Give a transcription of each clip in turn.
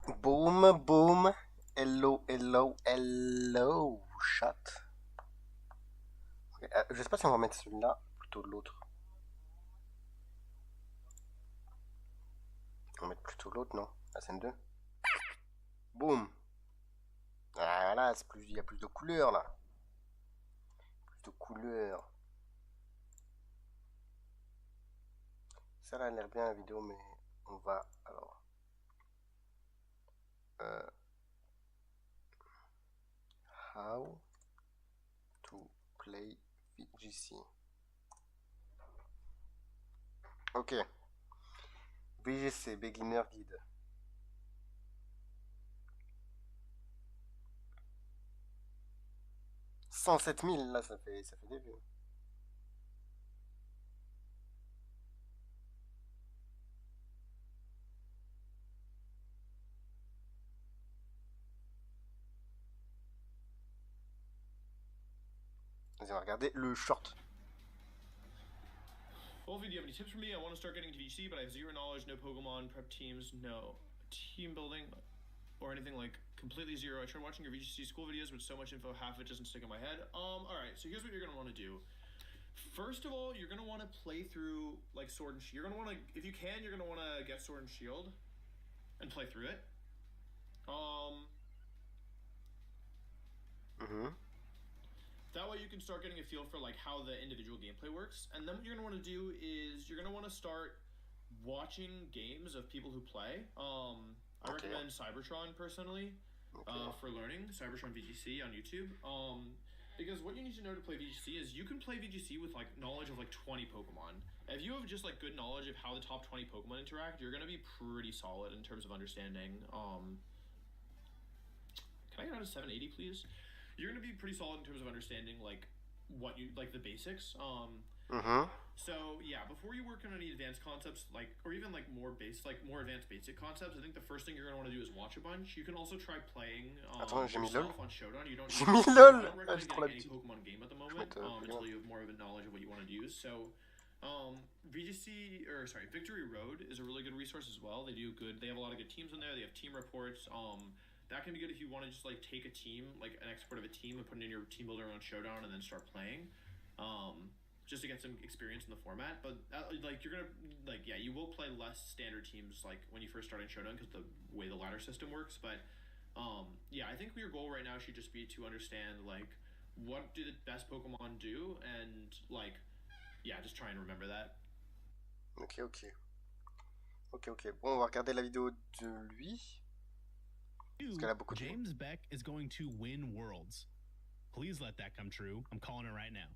Boom, boom. Hello, hello, hello, chat. Ok, je sais pas si on va mettre celui-là plutôt l'autre. On va mettre plutôt l'autre, non? La scène 2. Boum. Ah là, il y a plus de couleurs là. Plus de couleurs. Ça là, a l'air bien la vidéo, mais on va alors. Euh, how to play VGC. Ok. VGC, Beginner Guide. 107 000, là, ça fait des vues. Vas-y, on va regarder le short. Wolfie, do you have any tips for me? I want to start getting to VC, but I have zero knowledge, no Pokemon, prep teams, no team building, or anything like completely zero. I tried watching your VGC school videos, but so much info, half of it doesn't stick in my head. Alright, so here's what you're gonna want to do. First of all, you're gonna want to play through like Sword and Shield. You're gonna want to, if you can, you're gonna want to get Sword and Shield and play through it. That way you can start getting a feel for like how the individual gameplay works. And then what you're gonna want to do is you're gonna want to start watching games of people who play. I recommend Cybertron personally for learning Cybertron VGC on YouTube. Because what you need to know to play VGC is you can play VGC with like knowledge of like 20 Pokemon. If you have just like good knowledge of how the top 20 Pokemon interact, you're gonna be pretty solid in terms of understanding. Can I get out a 780, please? You're gonna be pretty solid in terms of understanding like what you like the basics. So yeah, before you work on any advanced concepts, like or even like more advanced basic concepts, I think the first thing you're gonna want to do is watch a bunch. You can also try playing yourself on Showdown. You don't. J'ai mis LOL. I don't recommend getting any Pokemon game at the moment until you have more of a knowledge of what you want to use. So. Victory Road is a really good resource as well. They have a lot of good teams in there. They have team reports. That can be good if you want to just like take a team, like an export of a team, and put it in your team builder on Showdown, and then start playing, just to get some experience in the format. But you're gonna you will play less standard teams like when you first start in Showdown because the way the ladder system works. But I think your goal right now should just be to understand like what do the best Pokemon do, and just try and remember that. Ok, ok. Ok, ok. Bon, on va regarder la vidéo de lui. James Beck is going to win Worlds. Please let that come true. I'm calling it right now.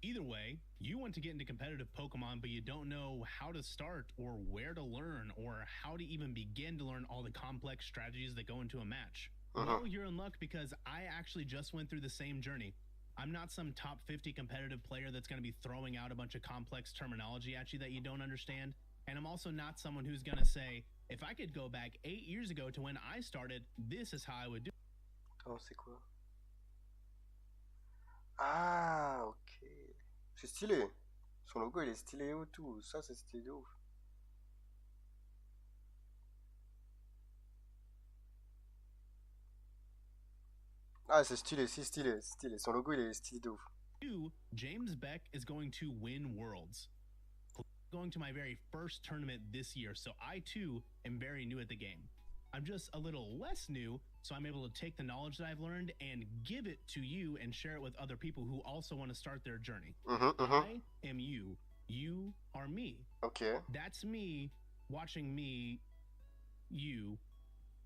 Either way, you want to get into competitive Pokemon, but you don't know how to start or where to learn or how to even begin to learn all the complex strategies that go into a match. Well, you're in luck because I actually just went through the same journey. I'm not some top 50 competitive player that's going to be throwing out a bunch of complex terminology at you that you don't understand. And I'm also not someone who's going to say, if I could go back 8 years ago to when I started, this is how I would do. Attends, c'est quoi? Ah, ok. C'est stylé. Son logo, il est stylé et tout. Ça, c'est stylé de ouf. Ah, c'est stylé, c'est stylé, c'est stylé. Son logo, il est stylé de ouf. James Beck is going to win Worlds. Going to my very first tournament this year, so I too am very new at the game. I'm just a little less new, so I'm able to take the knowledge that I've learned and give it to you and share it with other people who also want to start their journey. I am you. You are me. Okay. That's me watching me, you.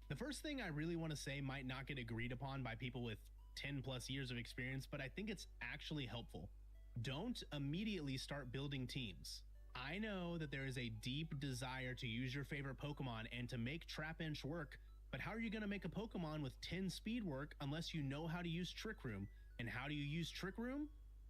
The first thing I really want to say might not get agreed upon by people with 10 plus years of experience, but I think it's actually helpful. Don't immediately start building teams. I know that there is a deep desire to use your favorite Pokemon and to make Trapinch work, but how are you going to make a Pokemon with 10 speed work unless you know how to use Trick Room? And how do you use Trick Room?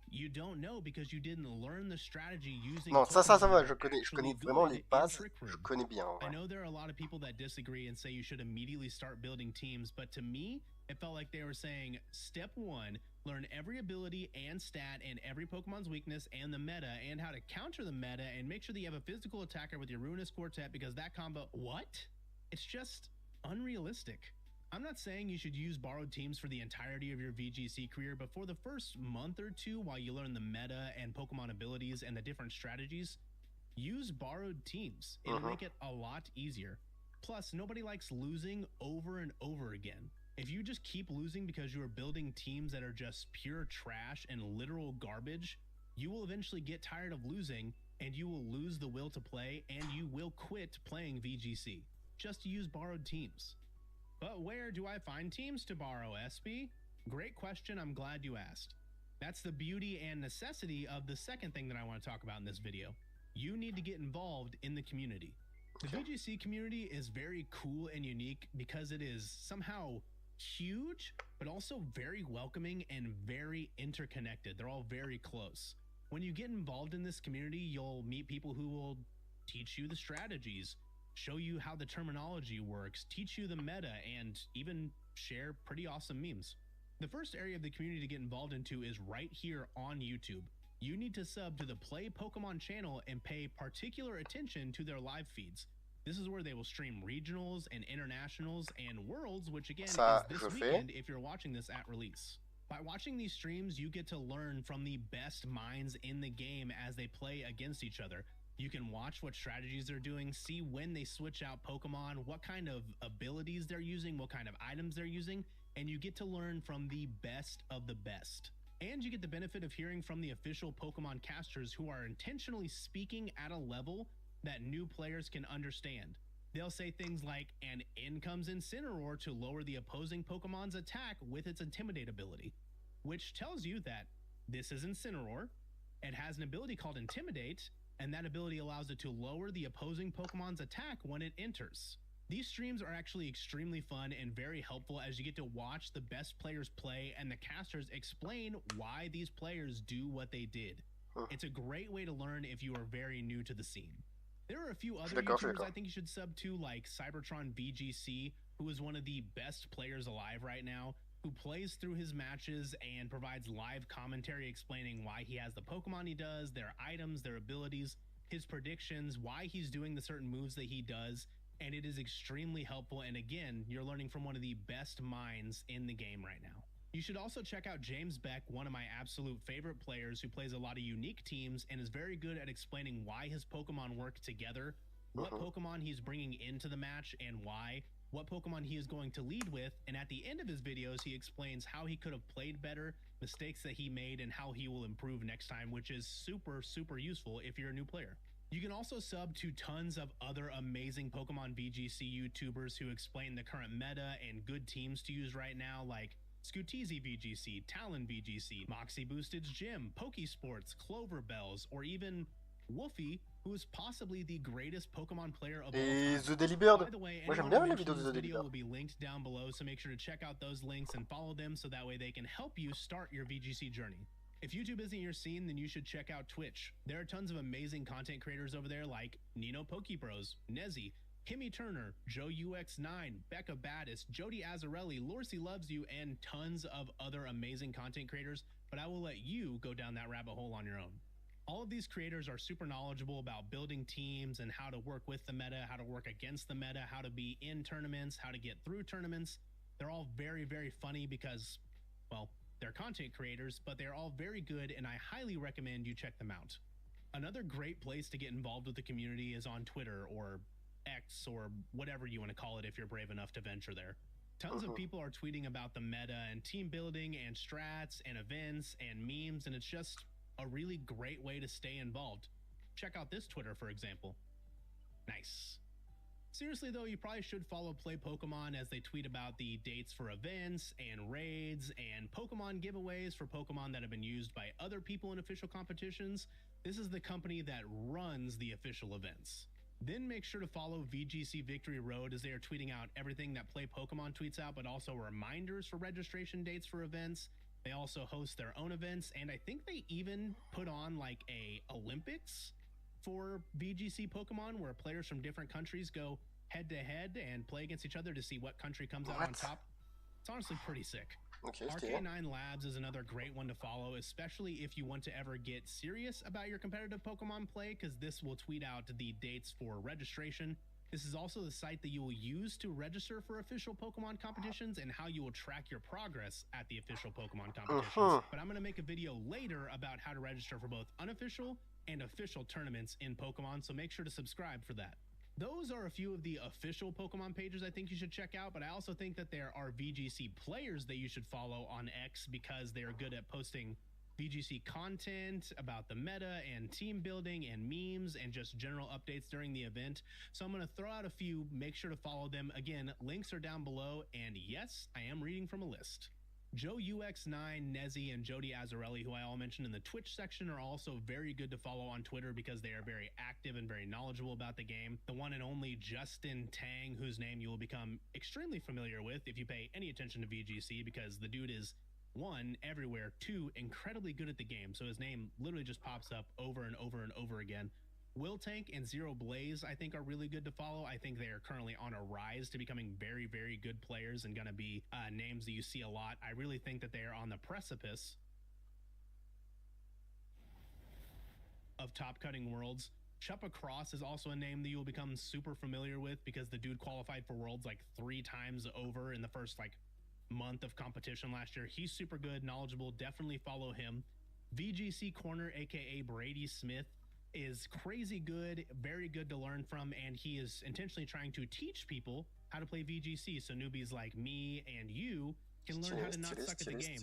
You don't know because you didn't learn the strategy using. Non, ça va, je connais vraiment les bases, je connais bien. En vrai. I know there are a lot of people that disagree and say you should immediately start building teams, but to me, it felt like they were saying, step 1, learn every ability and stat and every Pokemon's weakness and the meta and how to counter the meta and make sure that you have a physical attacker with your Ruinous Quartet because that combo. What? It's just unrealistic. I'm not saying you should use borrowed teams for the entirety of your VGC career, but for the first month or two while you learn the meta and Pokemon abilities and the different strategies, use borrowed teams. It'll make it a lot easier. Plus, nobody likes losing over and over again. If you just keep losing because you are building teams that are just pure trash and literal garbage, you will eventually get tired of losing and you will lose the will to play and you will quit playing VGC. Just use borrowed teams. But where do I find teams to borrow, SB? Great question, I'm glad you asked. That's the beauty and necessity of the second thing that I want to talk about in this video. You need to get involved in the community. The VGC community is very cool and unique because it is somehow huge, but also very welcoming and very interconnected. They're all very close. When you get involved in this community, you'll meet people who will teach you the strategies, show you how the terminology works, teach you the meta, and even share pretty awesome memes. The first area of the community to get involved into is right here on YouTube. You need to sub to the Play Pokemon channel and pay particular attention to their live feeds. This is where they will stream regionals and internationals and worlds, which again is this weekend if you're watching this at release. By watching these streams, you get to learn from the best minds in the game as they play against each other. You can watch what strategies they're doing, see when they switch out Pokemon, what kind of abilities they're using, what kind of items they're using, and you get to learn from the best of the best. And you get the benefit of hearing from the official Pokemon casters who are intentionally speaking at a level that new players can understand. They'll say things like, and in comes Incineroar to lower the opposing Pokemon's attack with its Intimidate ability, which tells you that this is Incineroar, it has an ability called Intimidate, and that ability allows it to lower the opposing Pokemon's attack when it enters. These streams are actually extremely fun and very helpful as you get to watch the best players play and the casters explain why these players do what they did. It's a great way to learn if you are very new to the scene. There are a few other YouTubers I think you should sub to, like Cybertron VGC, who is one of the best players alive right now, who plays through his matches and provides live commentary explaining why he has the Pokemon he does, their items, their abilities, his predictions, why he's doing the certain moves that he does, and it is extremely helpful, and again, you're learning from one of the best minds in the game right now. You should also check out James Beck, one of my absolute favorite players who plays a lot of unique teams and is very good at explaining why his Pokemon work together, what Pokemon he's bringing into the match and why, what Pokemon he is going to lead with, and at the end of his videos, he explains how he could have played better, mistakes that he made, and how he will improve next time, which is super, super useful if you're a new player. You can also sub to tons of other amazing Pokemon VGC YouTubers who explain the current meta and good teams to use right now, like Scooteezy VGC, Talon VGC, Moxie Boosted's Gym, Pokesports, Clover Bells, or even Wolfie, who is possibly the greatest Pokemon player of all time. By the way, any video will be linked down below, so make sure to check out those links and follow them so that way they can help you start your VGC journey. If YouTube isn't your scene, then you should check out Twitch. There are tons of amazing content creators over there like Nino Pokebros, Nezzy, Kimmy Turner, Joe UX9, Becca Battis, Jody Azzarelli, Lorcy Loves You, and tons of other amazing content creators, but I will let you go down that rabbit hole on your own. All of these creators are super knowledgeable about building teams and how to work with the meta, how to work against the meta, how to be in tournaments, how to get through tournaments. They're all very, very funny because, well, they're content creators, but they're all very good, and I highly recommend you check them out. Another great place to get involved with the community is on Twitter or X or whatever you want to call it if you're brave enough to venture there. Tons of people are tweeting about the meta and team building and strats and events and memes, and it's just a really great way to stay involved. Check out this Twitter, for example. Nice. Seriously though, you probably should follow Play Pokemon as they tweet about the dates for events and raids and Pokemon giveaways for Pokemon that have been used by other people in official competitions. This is the company that runs the official events. Then make sure to follow VGC Victory Road as they are tweeting out everything that Play Pokemon tweets out, but also reminders for registration dates for events. They also host their own events, and I think they even put on like a Olympics for VGC Pokemon where players from different countries go head to head and play against each other to see what country comes out on top. It's honestly pretty sick. RK9 Labs is another great one to follow, especially if you want to ever get serious about your competitive Pokemon play, because this will tweet out the dates for registration, This is also the site that you will use to register for official Pokemon competitions and how you will track your progress at the official Pokemon competitions. But I'm going to make a video later about how to register for both unofficial and official tournaments in Pokemon, so make sure to subscribe for that. Those are a few of the official Pokemon pages I think you should check out, but I also think that there are VGC players that you should follow on X because they are good at posting VGC content about the meta and team building and memes and just general updates during the event. So I'm going to throw out a few. Make sure to follow them. Again, links are down below. And yes, I am reading from a list. Joe UX9, Nezzy, and Jody Azzarelli, who I all mentioned in the Twitch section, are also very good to follow on Twitter because they are very active and very knowledgeable about the game. The one and only Justin Tang, whose name you will become extremely familiar with if you pay any attention to VGC, because the dude is, one, everywhere, two, incredibly good at the game, so his name literally just pops up over and over and over again. Will Tank and Zero Blaze, I think, are really good to follow. I think they are currently on a rise to becoming very, very good players and going to be names that you see a lot. I really think that they are on the precipice of top cutting worlds. Chuppa Cross is also a name that you'll become super familiar with because the dude qualified for worlds like 3 times over in the first month of competition last year. He's super good, knowledgeable. Definitely follow him. VGC Corner, aka Brady Smith, is crazy good, very good to learn from, and he is intentionally trying to teach people how to play VGC so newbies like me and you can learn how to not suck at the game.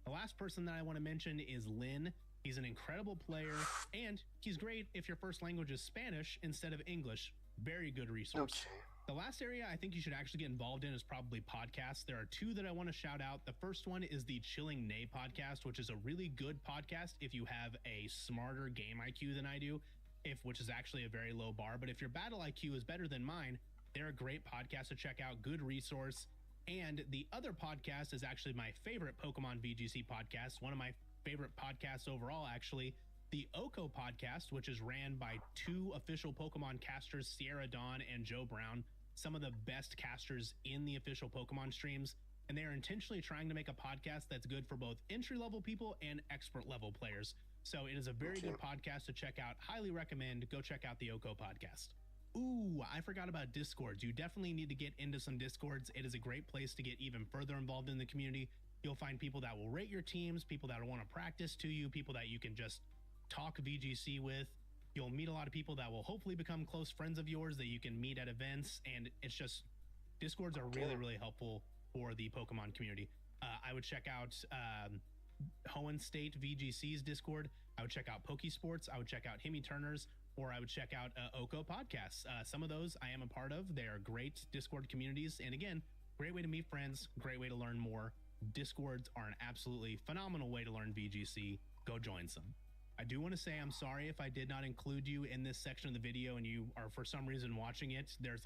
The last person that I want to mention is Lynn. He's an incredible player, and he's great if your first language is Spanish instead of English. Very good resource. Okay. The last area I think you should actually get involved in is probably podcasts. There are 2 that I want to shout out. The first one is the Chilling Nay podcast, which is a really good podcast if you have a smarter game IQ than I do, which is actually a very low bar. But if your battle IQ is better than mine, they're a great podcast to check out, good resource. And the other podcast is actually my favorite Pokemon VGC podcast, one of my favorite podcasts overall, actually. The Oko podcast, which is ran by 2 official Pokemon casters, Sierra Dawn and Joe Brown, some of the best casters in the official Pokemon streams, and they are intentionally trying to make a podcast that's good for both entry-level people and expert-level players. So it is a very good podcast to check out. Highly recommend. Go check out the Oko podcast. Ooh, I forgot about Discords. You definitely need to get into some Discords. It is a great place to get even further involved in the community. You'll find people that will rate your teams, people that want to practice to you, people that you can just talk VGC with. You'll meet a lot of people that will hopefully become close friends of yours that you can meet at events, and it's just, Discords are really, really helpful for the Pokemon community. I would check out Hoenn State VGC's Discord. I would check out Pokesports. I would check out Himmy Turner's, or I would check out Oko podcasts. Some of those I am a part of. They are great Discord communities, and again, great way to meet friends, great way to learn more. Discords are an absolutely phenomenal way to learn VGC. Go join some. I do want to say I'm sorry if I did not include you in this section of the video and you are for some reason watching it. There's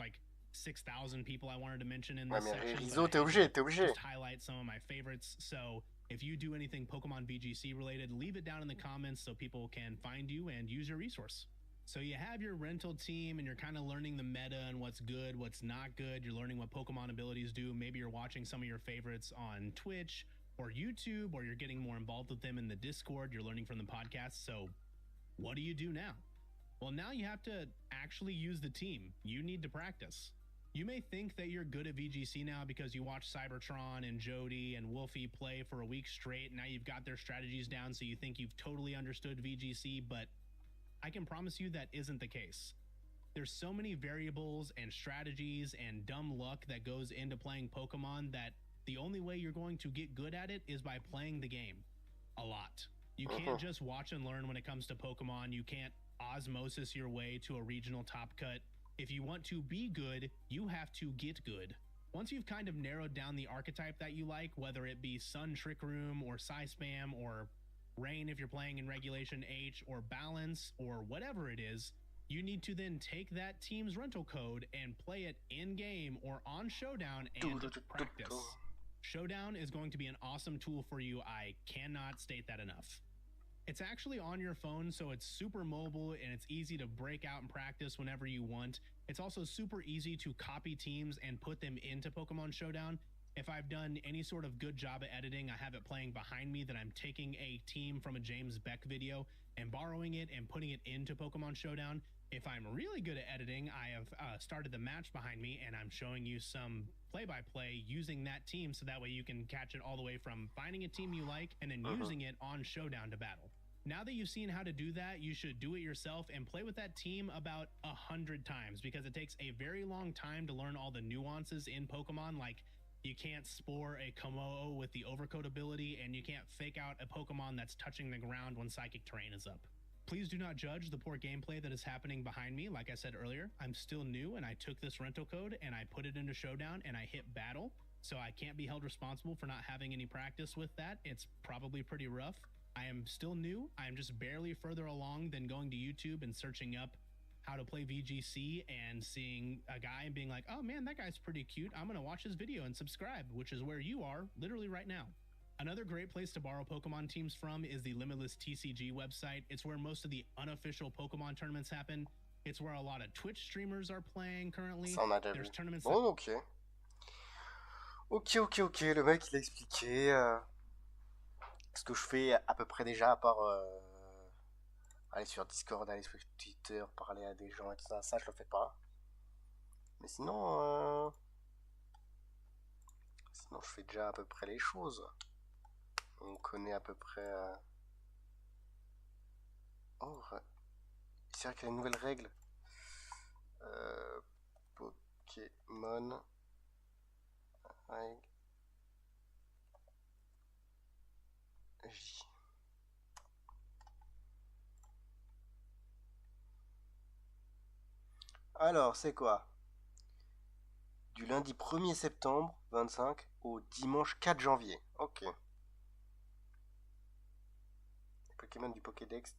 6,000 people I wanted to mention in this section. T'es obligé. Just highlight some of my favorites. So if you do anything Pokemon VGC related, leave it down in the comments so people can find you and use your resource. So you have your rental team and you're kind of learning the meta and what's good, what's not good. You're learning what Pokemon abilities do. Maybe you're watching some of your favorites on Twitch or YouTube, or you're getting more involved with them in the Discord. You're learning from the podcast. So what do you do now? Well, now you have to actually use the team. You need to practice. You may think that you're good at VGC now because you watch Cybertron and Jody and Wolfie play for a week straight. Now you've got their strategies down, so you think you've totally understood VGC, but I can promise you that isn't the case. There's so many variables and strategies and dumb luck that goes into playing Pokemon that the only way you're going to get good at it is by playing the game a lot. You can't just watch and learn when it comes to Pokemon. You can't osmosis your way to a regional top cut. If you want to be good, you have to get good. Once you've kind of narrowed down the archetype that you like, whether it be Sun Trick Room or Psy Spam or Rain if you're playing in Regulation H or Balance or whatever it is, you need to then take that team's rental code and play it in-game or on Showdown and practice. Showdown is going to be an awesome tool for you. I cannot state that enough. It's actually on your phone, so it's super mobile and it's easy to break out and practice whenever you want. It's also super easy to copy teams and put them into Pokemon Showdown. If I've done any sort of good job at editing, I have it playing behind me that I'm taking a team from a James Beck video and borrowing it and putting it into Pokemon Showdown. If I'm really good at editing, I have started the match behind me and I'm showing you some play-by-play using that team so that way you can catch it all the way from finding a team you like and then using it on Showdown to battle. Now that you've seen how to do that, you should do it yourself and play with that team about 100 times because it takes a very long time to learn all the nuances in Pokemon, like you can't spore a Komo with the overcoat ability and you can't fake out a Pokemon that's touching the ground when Psychic Terrain is up. Please do not judge the poor gameplay that is happening behind me. Like I said earlier, I'm still new and I took this rental code and I put it into Showdown and I hit battle. So I can't be held responsible for not having any practice with that. It's probably pretty rough. I am still new. I'm just barely further along than going to YouTube and searching up how to play VGC and seeing a guy and being like, oh man, that guy's pretty cute. I'm going to watch his video and subscribe, which is where you are literally right now. Another great place to borrow Pokemon teams from is the Limitless TCG website. It's where most of the unofficial Pokemon tournaments happen. It's where a lot of Twitch streamers are playing currently. Ça, on a déjà There's vu. tournaments. Bon, ok. Ok. Le mec, il a expliqué ce que je fais à peu près déjà, à part aller sur Discord, aller sur Twitter, parler à des gens et tout ça. Ça, je le fais pas. Mais sinon, sinon, je fais déjà à peu près les choses. On connaît à peu près... Oh, c'est vrai qu'il y a une nouvelle règle. Pokémon... Règle... J. Alors, c'est quoi? Du lundi 1er septembre 25 au dimanche 4 janvier. Ok. Pokémon du Pokédex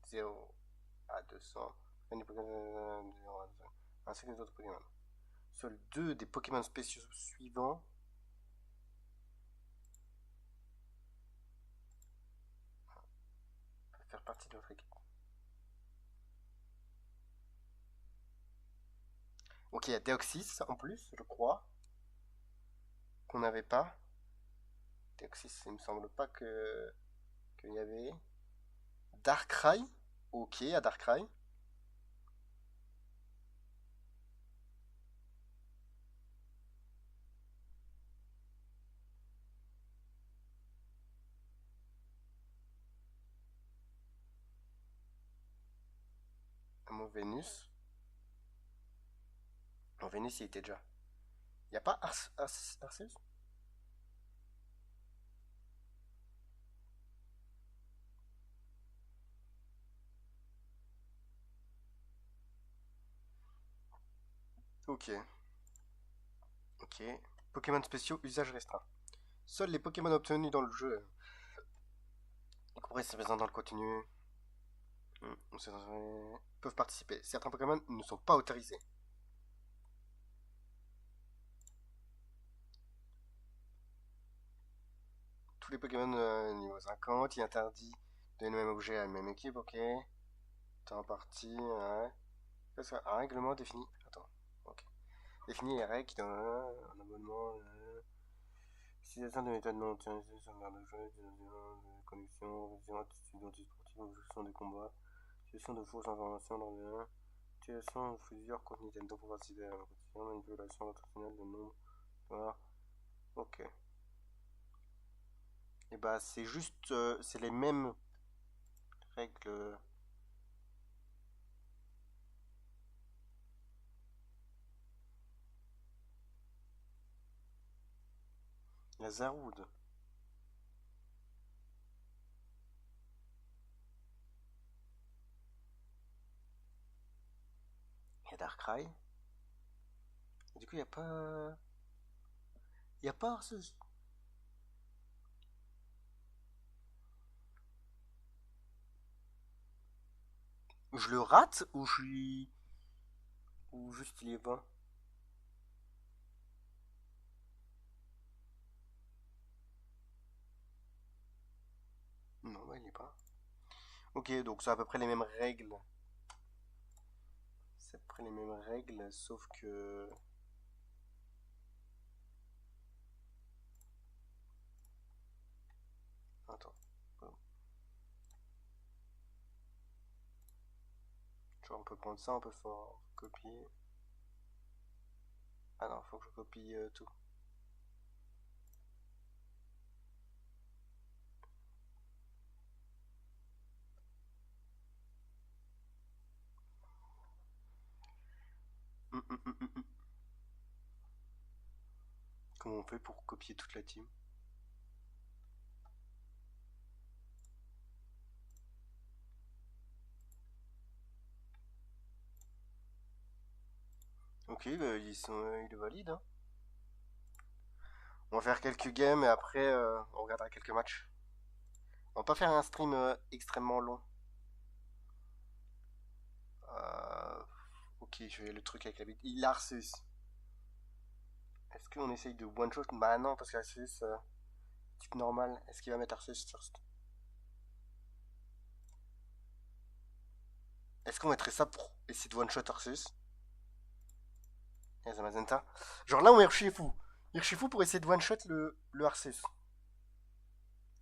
0 à 200. Ainsi que les autres Pokémon. Seuls 2 des Pokémon spéciaux suivants peuvent faire partie de votre équipe. Ok, il y a Deoxys en plus, je crois. Qu'on n'avait pas. Deoxys, il me semble pas qu'il y avait. Darkrai. Ok, à Darkrai. Mon Vénus. Mon Vénus, il était déjà. Il n'y a pas Arceus? Ok. Ok. Pokémon spéciaux, usage restreint. Seuls les Pokémon obtenus dans le jeu, y compris si présents dans le contenu, peuvent participer. Certains Pokémon ne sont pas autorisés. Tous les Pokémon niveau 50, il est interdit de donner le même objet à la même équipe, ok. Temps parti, ouais. Un règlement défini. Attends, ok. Définit les règles dans un abonnement. Utilisation de méthodes non autorisées sur le jeu, de connexion, révision, attitude antisportive, gestion des combats, gestion de fausses informations dans le 1, utilisation de plusieurs comptes Nintendo pour participer à la compétition, manipulation intentionnelle de nombre. Voilà. Ok. Et bah c'est juste, c'est les mêmes règles. La Zaroude. Il y a Darkrai. Et du coup, il n'y a pas. Il n'y a pas Arceus. Je le rate ou je suis. Ou juste il est pas. Non, bah il est pas. Ok, donc c'est à peu près les mêmes règles. C'est à peu près les mêmes règles, sauf que. Attends. Genre, on peut prendre ça un peu fort. Copier. Ah non, faut que je copie tout. Hum. Comment on fait pour copier toute la team? Ok, bah, il est valide. Hein. On va faire quelques games et après on regardera quelques matchs. On va pas faire un stream extrêmement long. Euh, ok, je vais le truc avec la bite. Il a Arceus. Est-ce qu'on essaye de one shot? Bah non, parce qu'Arceus, type normal. Est-ce qu'il va mettre Arceus first? Est-ce qu'on mettrait ça pour essayer de one shot Arceus? Et Zamazenta. Genre là, on est fou. Hirshifu pour essayer de one shot le Arceus.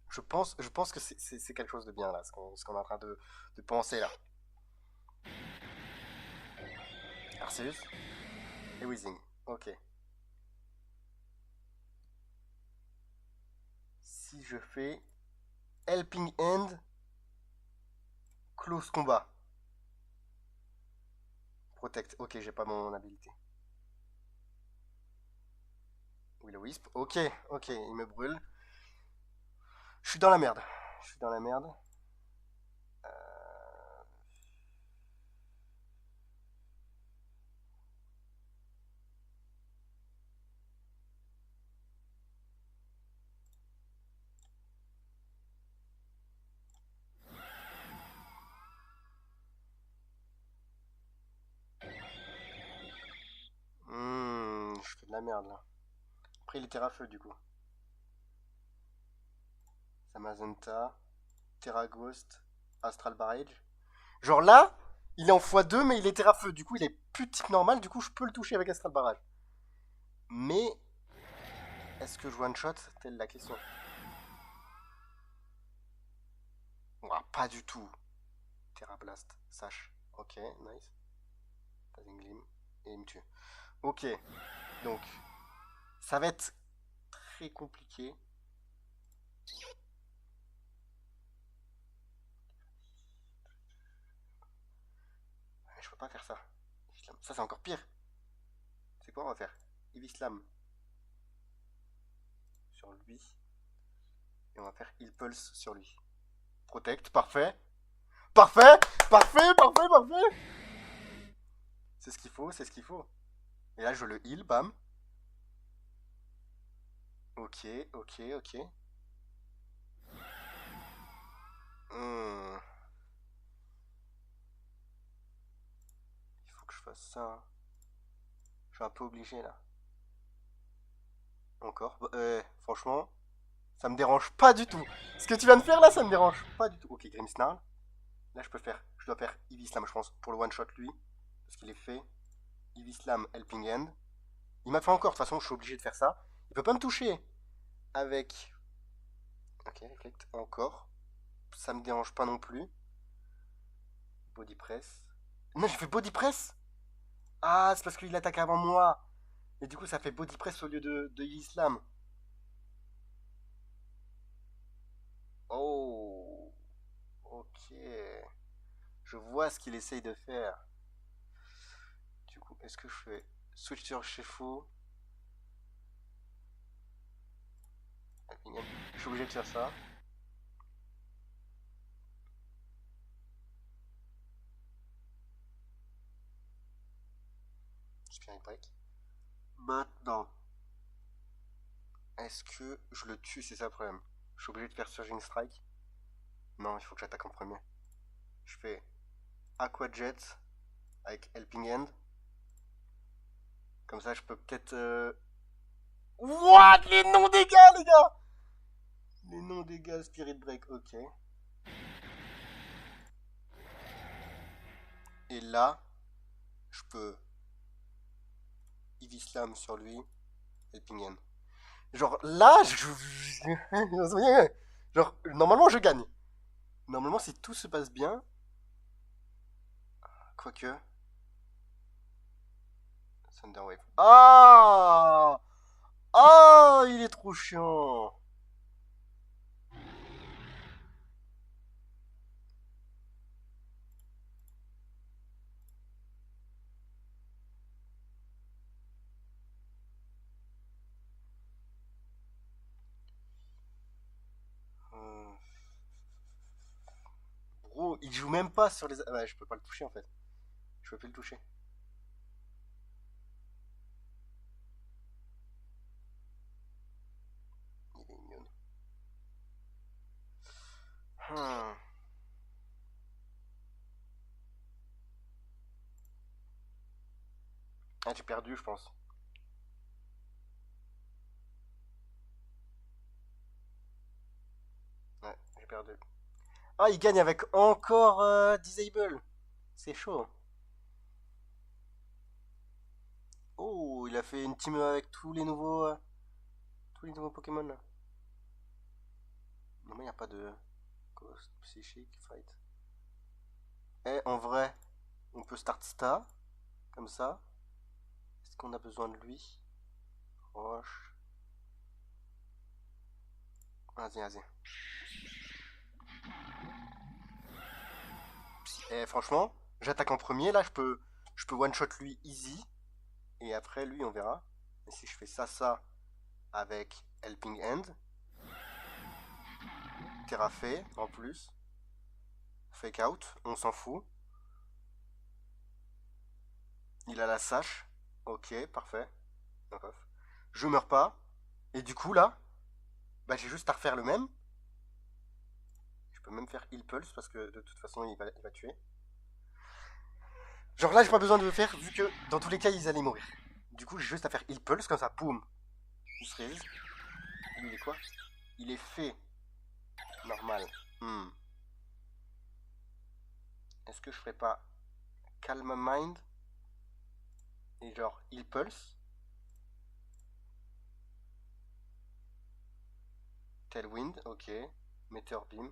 Je pense que c'est quelque chose de bien là, ce qu'on est en train de penser là. Arceus et Weezing. Ok. Si je fais Helping Hand, Close Combat. Protect. Ok, j'ai pas mon habilité. Will Wisp. Ok, il me brûle. Je suis dans la merde. Je suis dans la merde. Je fais de la merde là. Après, il est terra-feu du coup. Samazenta, Terra Ghost, Astral Barrage. Genre là, il est en x2, mais il est terra-feu. Du coup, il est plus type normal. Du coup, je peux le toucher avec Astral Barrage. Mais est-ce que je one shot? Telle la question. Ouah, pas du tout. Terra Blast, sache. Ok, nice. Passing Gleam. Et il me tue. Ok, donc ça va être très compliqué. Je peux pas faire ça. Ça, c'est encore pire. C'est quoi on va faire? Evislam sur lui. Et on va faire Heal Pulse sur lui. Protect, parfait. Parfait. C'est ce qu'il faut, c'est ce qu'il faut. Et là, je le heal, bam. Ok. Hmm. Il faut que je fasse ça. Hein. Je suis un peu obligé là. Encore. Franchement, ça me dérange pas du tout. Ce que tu viens de faire là, ça me dérange pas du tout. Ok, Grimmsnarl. Là, je dois faire Eevee Slam, je pense, pour le one shot lui. Parce qu'il est fait. Eevee Slam, Helping Hand. Il m'a fait encore, de toute façon, je suis obligé de faire ça. Il peut pas me toucher avec. Ok, Reflect, encore. Ça me dérange pas non plus. Body Press. Non, j'ai fait Body Press. Ah, c'est parce qu'il attaque avant moi. Et du coup, ça fait Body Press au lieu de Eevee Slam. Oh. Ok. Je vois ce qu'il essaye de faire. Du coup, est-ce que je fais Switch sur Shifu? Je suis obligé de faire ça. Spirit Break. Maintenant, est-ce que je le tue? C'est ça le problème. Je suis obligé de faire Surging Strike. Non, il faut que j'attaque en premier. Je fais Aqua Jet avec Helping Hand. Comme ça, je peux peut-être. What? Les non-dégâts, les gars! Les non-dégâts Spirit Break, ok. Et là, je peux Eevee Slam sur lui, Helping Hand. Genre là, genre, normalement, je gagne. Normalement, si tout se passe bien. Quoique. Thunderwave. Ah! Oh, il est trop chiant. Euh, Bro, il joue même pas sur les... Ah ouais, je peux pas le toucher en fait. Je peux plus le toucher. Il est mignon. Hmm. Ah, j'ai perdu, je pense. Ouais, j'ai perdu. Ah, il gagne avec encore Disable. C'est chaud. Oh, il a fait une team avec tous les nouveaux Pokémon là. Non, mais il n'y a pas de Ghost, Psychic, Fight. Eh, en vrai, on peut start Star, comme ça. Est-ce qu'on a besoin de lui? Roche. Vas-y, vas-y. Eh, franchement, j'attaque en premier. Là, je peux one-shot lui easy. Et après, lui, on verra. Et si je fais ça avec Helping Hand, Terrafé en plus. Fake out, on s'en fout. Il a la sache. Ok, parfait. Je meurs pas. Et du coup, là, bah, j'ai juste à refaire le même. Je peux même faire Heal Pulse parce que de toute façon, il va tuer. Genre là, j'ai pas besoin de le faire vu que dans tous les cas, ils allaient mourir. Du coup, j'ai juste à faire Heal Pulse comme ça, boum. Il se résiste. Il est quoi? Il est fait. Normal. Hmm. Est-ce que je ferais pas Calm Mind et genre Heal Pulse? Tailwind, ok. Meteor Beam.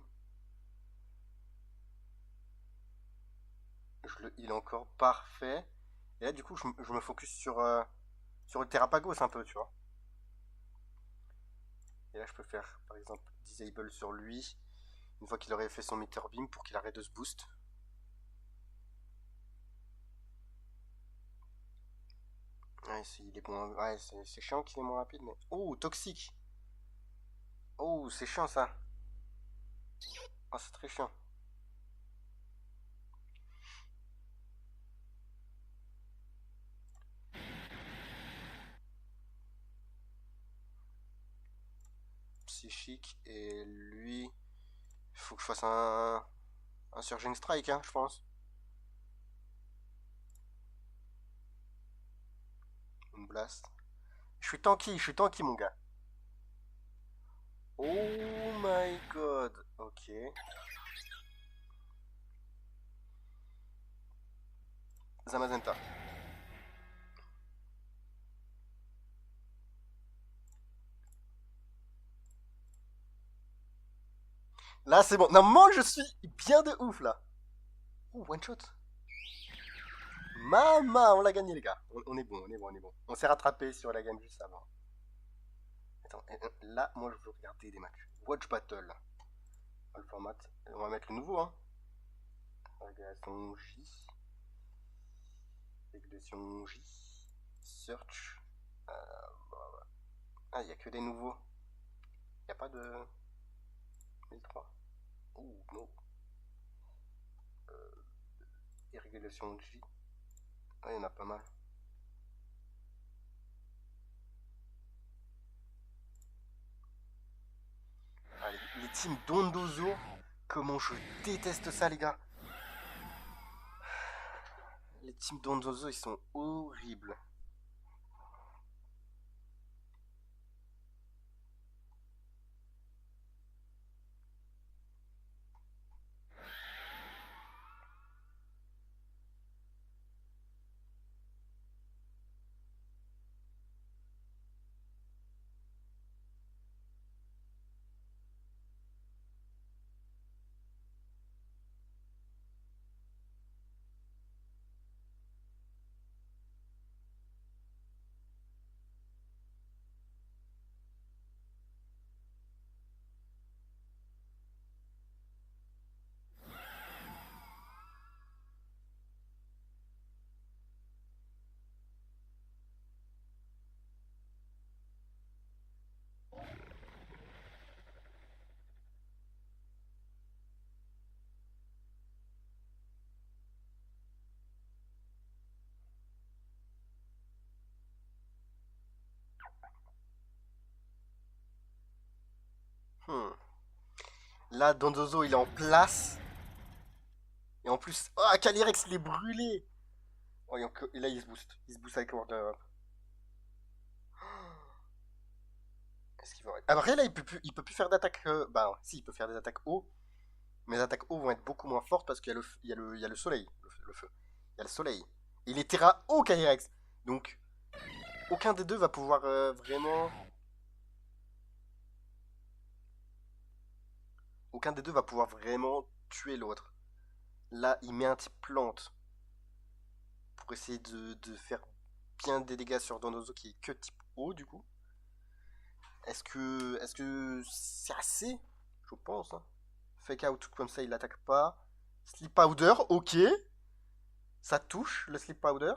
Je le heal encore, parfait. Et là, du coup, je me focus sur le Terrapagos un peu, tu vois. Et là, je peux faire, par exemple, Disable sur lui, une fois qu'il aurait fait son Meteor Beam pour qu'il arrête de se boost. Ouais, il est bon. Ouais, c'est chiant qu'il est moins rapide, mais. Oh, toxique! Oh, c'est chiant ça! Oh, c'est très chiant. Psychique, et lui. Il faut que je fasse un Surging Strike, hein, je pense. Une Blast. Je suis tanky, mon gars. Oh my god! Ok. Zamazenta. Là, c'est bon. Normalement, je suis bien de ouf, là. Oh, one shot. Mama, on l'a gagné, les gars. On est bon, on est bon, on est bon. On s'est rattrapé sur la game juste avant. Attends, là, moi, je veux regarder des matchs. Watch Battle. Le format. On va mettre le nouveau, hein. Régulation J. Régulation J. Search. Ah, il n'y a que des nouveaux. Il n'y a pas de 1003. Oh, non. Et régulation J. Ah, il y en a pas mal. Ah, les teams Dondozo. Comment je déteste ça, les gars. Les teams Dondozo, ils sont horribles. Là, Donzozo, il est en place. Et en plus, ah, Calyrex, il est brûlé. Oh, et là, il se booste. Il se booste avec Order. Est-ce qu'il va... Après, là, il peut plus faire d'attaque. Bah, si, il peut faire des attaques haut. Mais les attaques haut vont être beaucoup moins fortes parce qu'il y a il y a le soleil. Le feu. Il y a le soleil. Et il est terra haut, Calyrex. Donc, aucun des deux va pouvoir vraiment. Aucun des deux va pouvoir vraiment tuer l'autre. Là, il met un type plante pour essayer de faire bien des dégâts sur Donozo qui est que type haut du coup. Est-ce que c'est assez? Je pense. Hein. Fake out comme ça, il l'attaque pas. Sleep powder, ok. Ça touche le sleep powder.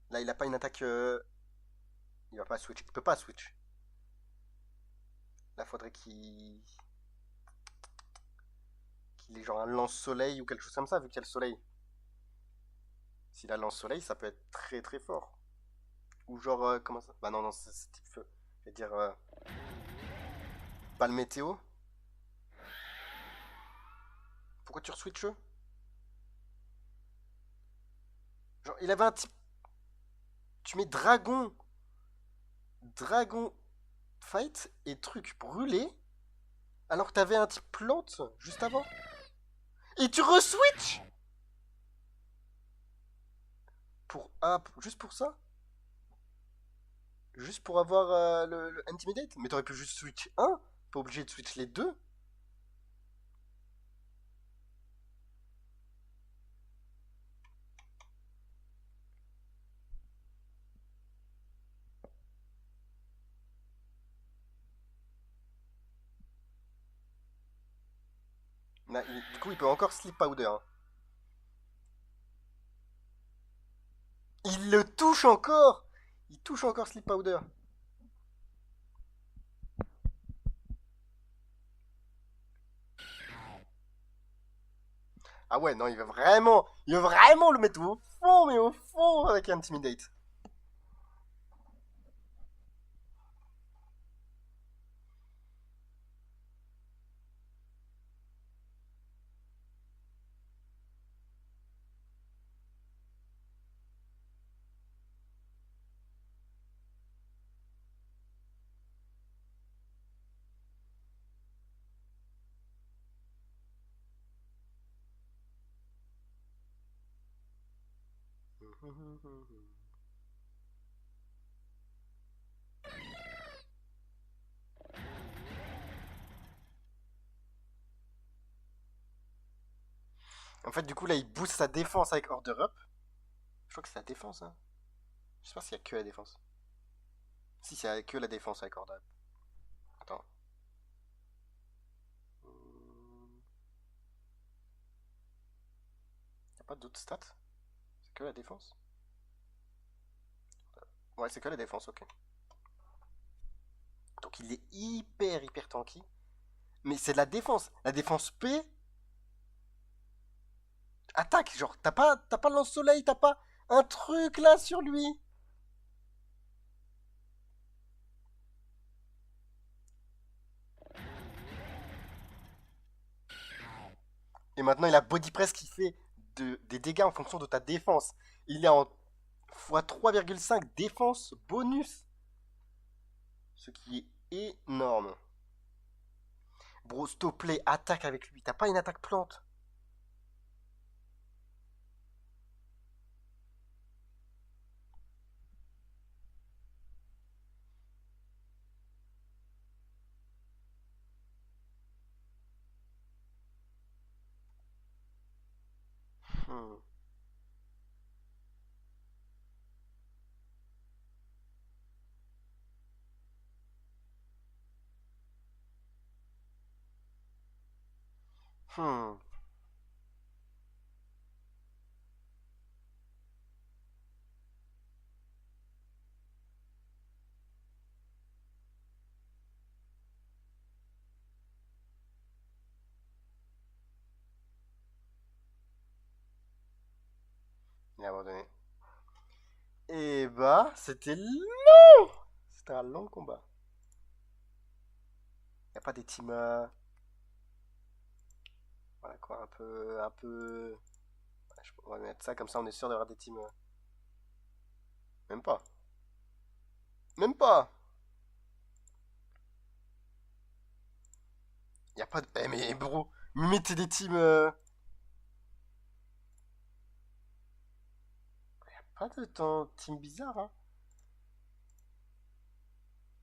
Là, il a pas une attaque. Il va pas switch. Il peut pas switch. Là, faudrait qu'il ait genre un lance-soleil ou quelque chose comme ça, vu qu'il y a le soleil. S'il a lance-soleil, ça peut être très très fort. Ou genre, comment ça? Bah non, non, c'est type feu. Je vais dire, pas le météo. Pourquoi tu reswitches? Genre, il avait un type. Tu mets dragon. Dragon fight et truc brûlé. Alors que t'avais un type plante juste avant. Et tu reswitch. Pour. Ah, juste pour ça? Juste pour avoir le Intimidate? Mais t'aurais pu juste switch un. Pas obligé de switch les deux. Là, du coup, il peut encore sleep powder. Hein. Il le touche encore. Il touche encore sleep powder. Ah ouais, non, il veut vraiment le mettre au fond, mais au fond avec Intimidate. En fait, du coup, là, il booste sa défense avec Order Up. Je crois que c'est la défense, hein. Je sais pas s'il y a que la défense. Si, c'est que la défense avec Order Up. Attends. Y a pas d'autres stats? C'est que la défense? Ouais, c'est que la défense, ok. Donc il est hyper, hyper tanky. Mais c'est de la défense. La défense P. Attaque, genre, t'as pas le lance-soleil, t'as pas un truc là sur lui. Et maintenant, il a Body Press qui fait des dégâts en fonction de ta défense. Il est en x3,5 défense bonus. Ce qui est énorme. Bro, s'il te plaît, attaque avec lui. T'as pas une attaque plante? Hmm. Hmm. Il a abandonné. Et bah, c'était long. C'était un long combat. Y a pas des teams. Voilà quoi, un peu. Ouais, on va mettre ça comme ça, on est sûr d'avoir des teams. Même pas. Même pas. Y a pas de. Eh mais bro, mettez des teams. Pas de temps team bizarre, hein.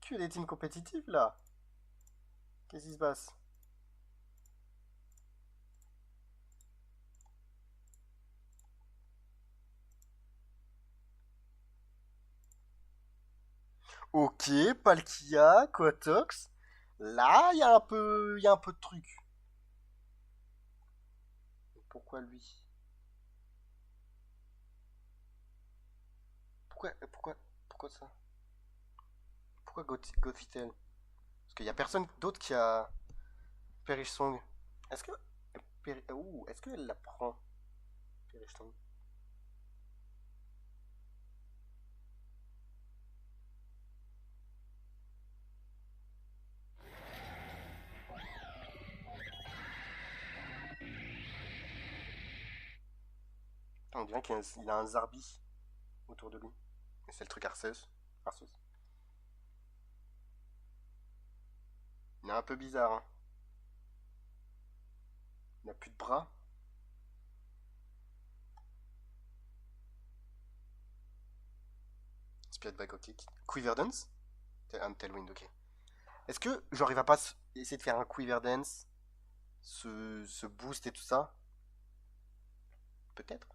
Que des teams compétitifs là. Qu'est-ce qui se passe? Ok, Palkia, Quatox. Là, il y a un peu de truc. Pourquoi lui? Pourquoi, pourquoi ça? Pourquoi Gothitelle? Parce qu'il y a personne d'autre qui a Perish Song. Est-ce que, est-ce qu'elle la prend, Perish Song? On dirait qu'il a un Zarbi autour de lui. Et c'est le truc Arceus. Arceus. Il est un peu bizarre, hein. Il n'a plus de bras. Spirit Bag, ok. Quiver Dance? Un Tailwind, ok. Est-ce que, genre, il va pas essayer de faire un Quiver Dance, se boost et tout ça? Peut-être.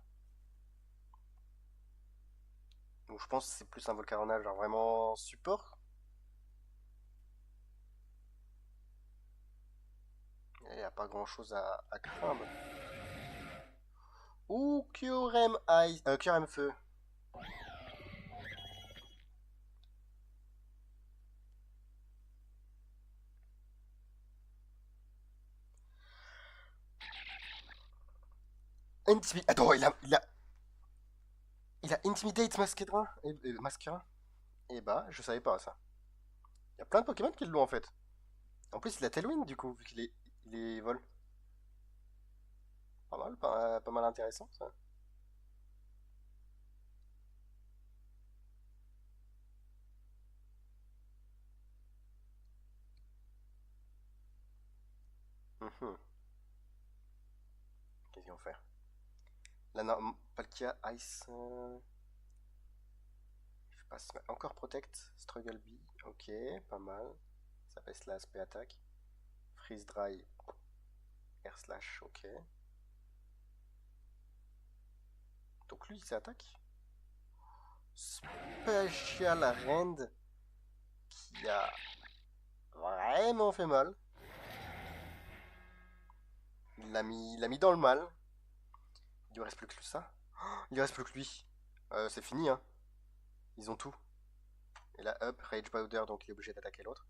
Donc je pense que c'est plus un Volcarona, genre vraiment support. Il n'y a pas grand chose à craindre. Ou Kyurem Ice. Kyurem Feu. Attends, il a Intimidate Masquera. Masquera. Et bah, je savais pas ça. Il y a plein de Pokémon qui l'ont en fait. En plus, il a Tailwind du coup, vu il est vol. Pas mal, pas mal intéressant ça. Mhm. Qu'est-ce qu'ils vont faire? La norme Palkia Ice. Je passe encore Protect. Struggle Bee. Ok, pas mal. Ça baisse la SP attaque. Freeze Dry. Air Slash. Ok. Donc lui, c'est attaque. Special Rend qui a vraiment fait mal. Il l'a mis dans le mal. Il lui reste plus que ça. Il lui reste plus que lui. C'est fini, hein. Ils ont tout. Et là, up, Rage Powder, donc il est obligé d'attaquer l'autre.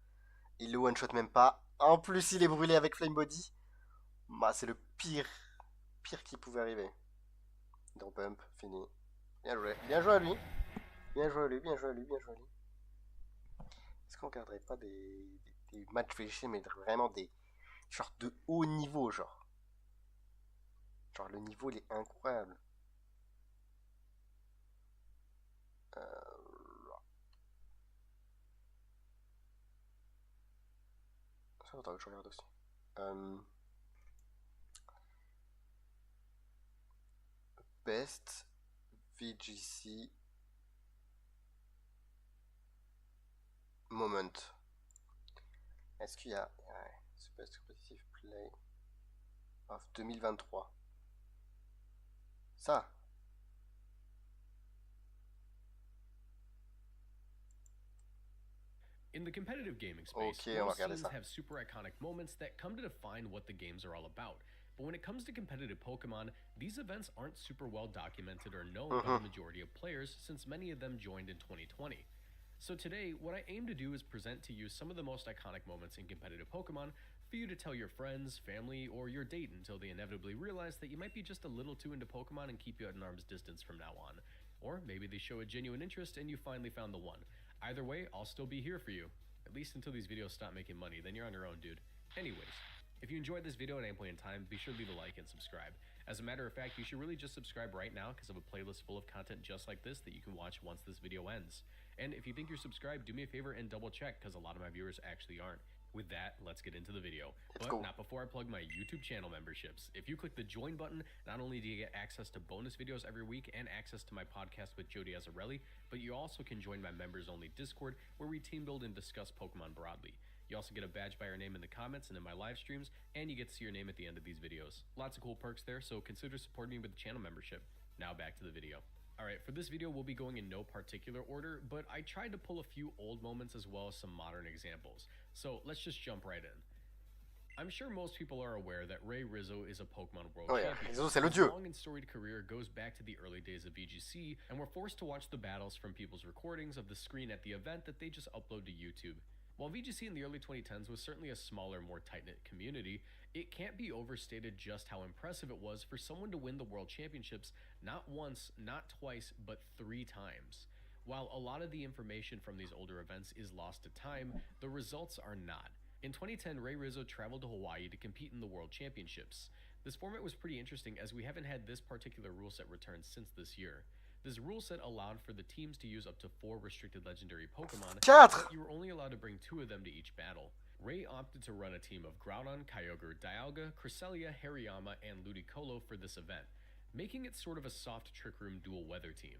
Il le one-shot même pas. En plus, il est brûlé avec Flame Body. Bah, c'est le pire qui pouvait arriver. Drop Pump, fini. Bien joué. Bien joué à lui. Bien joué à lui, bien joué à lui, bien joué à lui. Est-ce qu'on regarderait pas des matchs VG, mais vraiment des. Genre de haut niveau, genre. Genre, le niveau, il est incroyable. Ça, attends, je regarde aussi. Best VGC Moment. Est-ce qu'il y a. Ouais, c'est Best Competitive Play of 2023. Ça. In the competitive gaming space, Ok, on va most regarder scenes ça. have super iconic moments that come to define what the games are all about. But when it comes to competitive Pokemon, these events aren't super well documented or known by the majority of players since many of them joined in 2020. So today, what I aim to do is present to you some of the most iconic moments in competitive Pokemon for you to tell your friends, family, or your date until they inevitably realize that you might be just a little too into Pokemon and keep you at an arm's distance from now on. Or maybe they show a genuine interest and you finally found the one. Either way, I'll still be here for you. At least until these videos stop making money, then you're on your own, dude. Anyways, if you enjoyed this video at any point in time, be sure to leave a like and subscribe. As a matter of fact, you should really just subscribe right now because I have a playlist full of content just like this that you can watch once this video ends. And if you think you're subscribed, do me a favor and double check because a lot of my viewers actually aren't. With that, let's get into the video. But not before I plug my YouTube channel memberships. If you click the join button, not only do you get access to bonus videos every week and access to my podcast with Jody Azzarelli, but you also can join my members only Discord where we team build and discuss Pokemon broadly. You also get a badge by your name in the comments and in my live streams, and you get to see your name at the end of these videos. Lots of cool perks there, so consider supporting me with the channel membership. Now back to the video. Alright, for this video we'll be going in no particular order, but I tried to pull a few old moments as well as some modern examples. So let's just jump right in. I'm sure most people are aware that Ray Rizzo is a Pokemon World Champion. Rizzo, c'est le His dieu. long and storied career goes back to the early days of VGC, and we're forced to watch the battles from people's recordings of the screen at the event that they just upload to YouTube. While VGC in the early 2010s was certainly a smaller, more tight-knit community, it can't be overstated just how impressive it was for someone to win the World Championships not once, not twice, but 3 times. While a lot of the information from these older events is lost to time, the results are not. In 2010, Ray Rizzo traveled to Hawaii to compete in the World Championships. This format was pretty interesting as we haven't had this particular rule set returned since this year. This rule set allowed for the teams to use up to 4 restricted legendary Pokemon, but you were only allowed to bring 2 of them to each battle. Ray opted to run a team of Groudon, Kyogre, Dialga, Cresselia, Hariyama, and Ludicolo for this event, making it sort of a soft Trick Room dual weather team.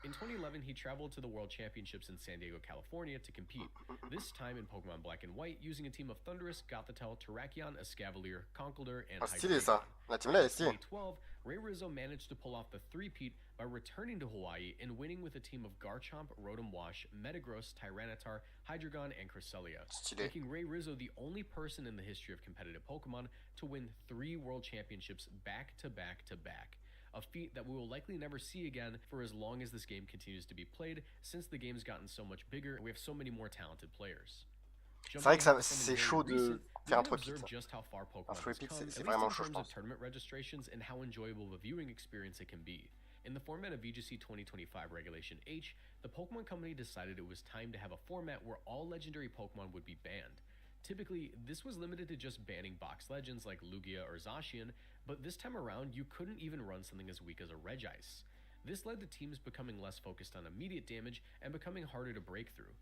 In 2011, he traveled to the World Championships in San Diego, California to compete, this time in Pokemon Black and White using a team of Thundurus, Gothitelle, Terrakion, Escavalier, Conkeldurr, and Stylé ça. La team là est In stylée. 2012, Ray Rizzo managed to pull off the three-peat by returning to Hawaii and winning with a team of Garchomp, Rotom Wash, Metagross, Tyranitar, Hydreigon, and Cresselia, Stylé. making Ray Rizzo the only person in the history of competitive Pokemon to win 3 World Championships back to back to back. A feat that we will likely never see again for as long as this game continues to be played, since the game's gotten so much bigger and we have so many more talented players. C'est vrai que c'est chaud de faire un trophy. Just how far Pokemon Un has Epic, come, c'est at vraiment least chaud, in je terms of pense. tournament registrations and how enjoyable of a viewing experience it can be. In the format of VGC 2025 Regulation H, the Pokemon Company decided it was time to have a format where all legendary Pokemon would be banned. Typically, this was limited to just banning box legends like Lugia or Zacian, but this time around, you couldn't even run something as weak as a Regice. This led to teams becoming less focused on immediate damage and becoming harder to break through.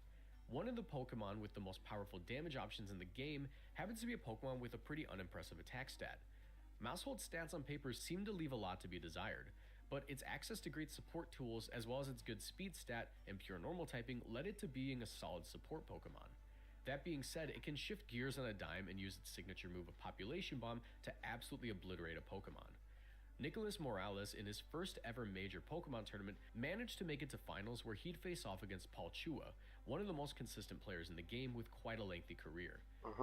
One of the Pokemon with the most powerful damage options in the game happens to be a Pokemon with a pretty unimpressive attack stat. Mousehold's stats on paper seem to leave a lot to be desired, but its access to great support tools as well as its good speed stat and pure normal typing led it to being a solid support Pokemon. That being said, it can shift gears on a dime and use its signature move of Population Bomb to absolutely obliterate a Pokemon. Nicholas Morales, in his first ever major Pokemon tournament, managed to make it to finals where he'd face off against Paul Chua, one of the most consistent players in the game with quite a lengthy career.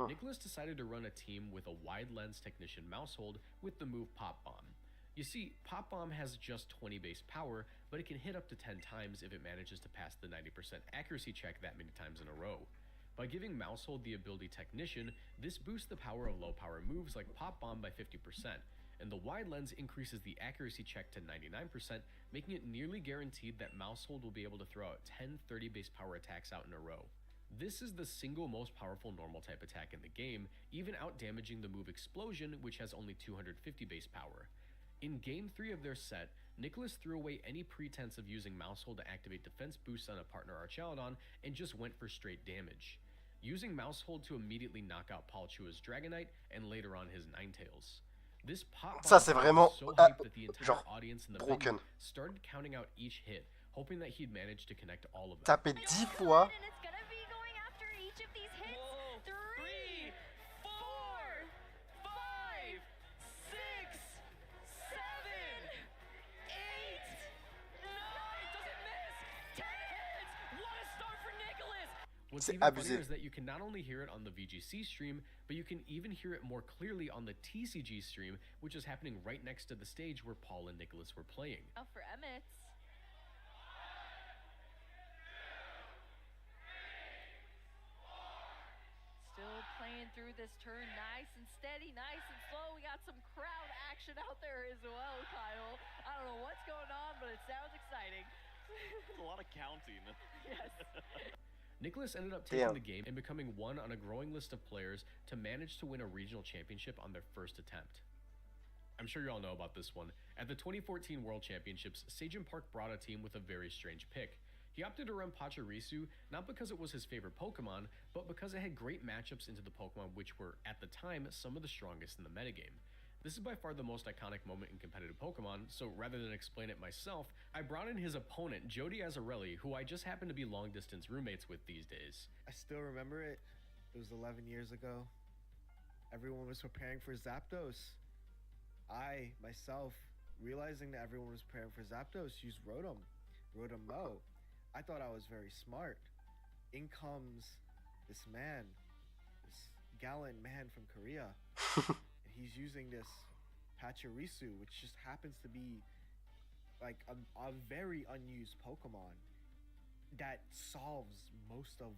Nicholas decided to run a team with a wide lens technician Mousehold with the move Pop Bomb. You see, Pop Bomb has just 20 base power, but it can hit up to 10 times if it manages to pass the 90% accuracy check that many times in a row. By giving Mousehold the ability Technician, this boosts the power of low power moves like Pop Bomb by 50%, and the wide lens increases the accuracy check to 99%, making it nearly guaranteed that Mousehold will be able to throw out 10 30 base power attacks out in a row. This is the single most powerful normal type attack in the game, even out damaging the move Explosion, which has only 250 base power. In Game 3 of their set, Nicholas threw away any pretense of using Mousehold to activate defense boosts on a partner Archaludon and just went for straight damage, using Mousehold to immediately knock out Paul Chua's Dragonite and later on his Ninetales. This pop Ça, c'est vraiment, was so hyped that the entire genre, audience in the broken. venue started counting out each hit, hoping that he'd manage to connect all of them. Taper 10 fois. And it's gonna be going after each of these hits. Whoa, 3, 4, 5, 6, 7, 8, 9. Doesn't miss. 10 hits. What a start for Nicholas. What's C'est even funnier abusé. is that you can not only hear it on the VGC stream, but you can even hear it more clearly on the TCG stream, which is happening right next to the stage where Paul and Nicholas were playing. Now for Emmett. Still playing through this turn nice and steady, nice and slow. We got some crowd action out there as well, Kyle. I don't know what's going on, but it sounds exciting. It's a lot of counting. Yes. Nicholas ended up taking Damn. the game and becoming one on a growing list of players to manage to win a regional championship on their first attempt. I'm sure you all know about this one. At the 2014 World Championships, Sajin Park brought a team with a very strange pick. He opted to run Pachirisu not because it was his favorite Pokemon, but because it had great matchups into the Pokemon which were, at the time, some of the strongest in the metagame. This is by far the most iconic moment in competitive Pokemon, so rather than explain it myself, I brought in his opponent, Jody Azzarelli, who I just happen to be long-distance roommates with these days. I still remember it. It was 11 years ago. Everyone was preparing for Zapdos. I, myself, realizing that everyone was preparing for Zapdos, used Rotom Mo. I thought I was very smart. In comes this man, this gallant man from Korea. And he's using this Pachirisu, which just happens to be like a very unused Pokemon that solves most of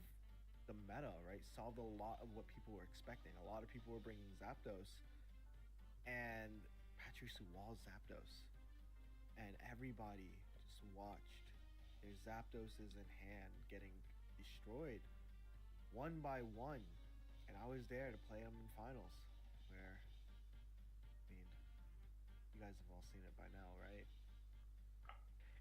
the meta, right? Solved a lot of what people were expecting. A lot of people were bringing Zapdos, and Pachirisu walls Zapdos, and everybody just watched their Zapdoses in hand getting destroyed one by one, and I was there to play them in finals, where, I mean, you guys have all seen it by now, right?